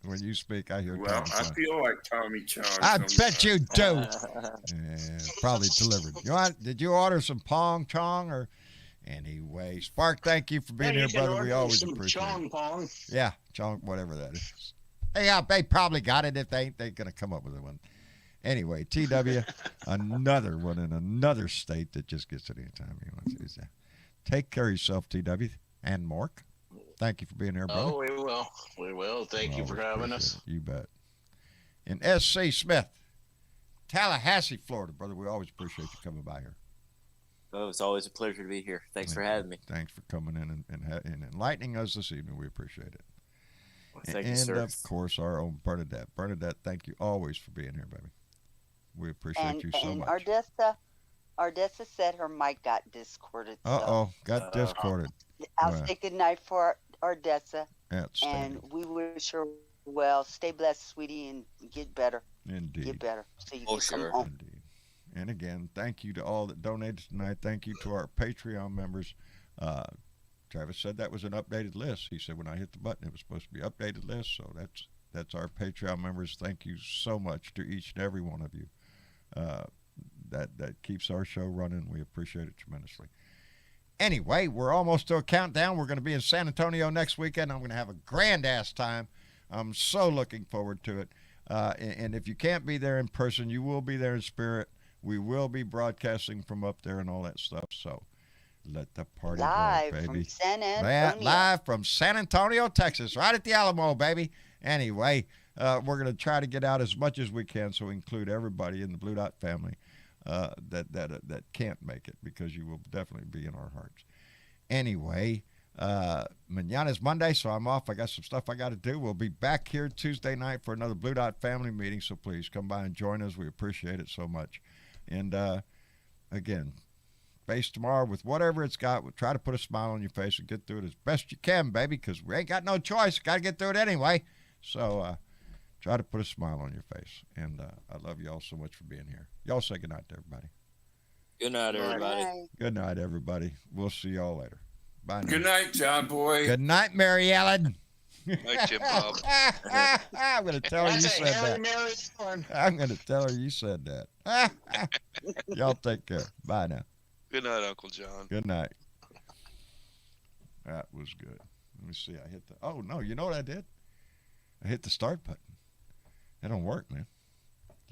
When you speak, I hear Well, Tommy I Chong. feel like Tommy Chong. I sometimes. bet you do. Yeah, probably delivered. Did you order some Pong Chong or anyway? Spark, thank you for being here, brother. We always appreciate it. Pong. Yeah, Chong, whatever that is. Hey, yeah, they probably got it. If they ain't, they're gonna come up with one. Anyway, TW, another one in another state that just gets it anytime you want to use that. Take care of yourself, TW, and Mark. Thank you for being here, brother. Oh, we will. We will. Thank you for having us. You bet. And S.C. Smith, Tallahassee, Florida, brother. We always appreciate you coming by here. Oh, it's always a pleasure to be here. Thanks for having me. Thanks for coming in and enlightening us this evening. We appreciate it. Well, thank and you, sir. Of course, our own Bernadette. Bernadette, thank you always for being here, baby. We appreciate you so much. Ardessa said her mic got discorded. Got discorded. I'll say good night for Ardessa. Outstanding. And we wish her well. Stay blessed, sweetie, and get better. Indeed. Get better so you can come home. Indeed. And again, thank you to all that donated tonight. Thank you to our Patreon members. Travis said that was an updated list. He said when I hit the button, it was supposed to be updated list. So that's our Patreon members. Thank you so much to each and every one of you. That keeps our show running. We appreciate it tremendously. Anyway, we're almost to a countdown. We're going to be in San Antonio next weekend. I'm going to have a grand-ass time. I'm so looking forward to it. And if you can't be there in person, you will be there in spirit. We will be broadcasting from up there and all that stuff. So let the party live go, baby. From San Antonio. Live from San Antonio, Texas, right at the Alamo, baby. Anyway, we're going to try to get out as much as we can so we include everybody in the Blue Dot family that can't make it, because you will definitely be in our hearts. Anyway, mañana's Monday, so I'm off. I got some stuff I got to do. We'll be back here Tuesday night for another Blue Dot family meeting, so please come by and join us. We appreciate it so much. And again, face tomorrow with whatever it's got. We'll try to put a smile on your face and get through it as best you can, baby, because we ain't got no choice. Got to get through it anyway. So try to put a smile on your face. And I love you all so much for being here. Y'all say goodnight to everybody. Good night, everybody. Good night, everybody. We'll see y'all later. Bye now. Good night, John Boy. Good night, Mary Ellen. Night, Jim Bob. I'm going to tell her you said that. I'm going to tell her you said that. Y'all take care. Bye now. Good night, Uncle John. Good night. That was good. Let me see. I hit the... Oh, no. You know what I did? I hit the start button. That don't work, man.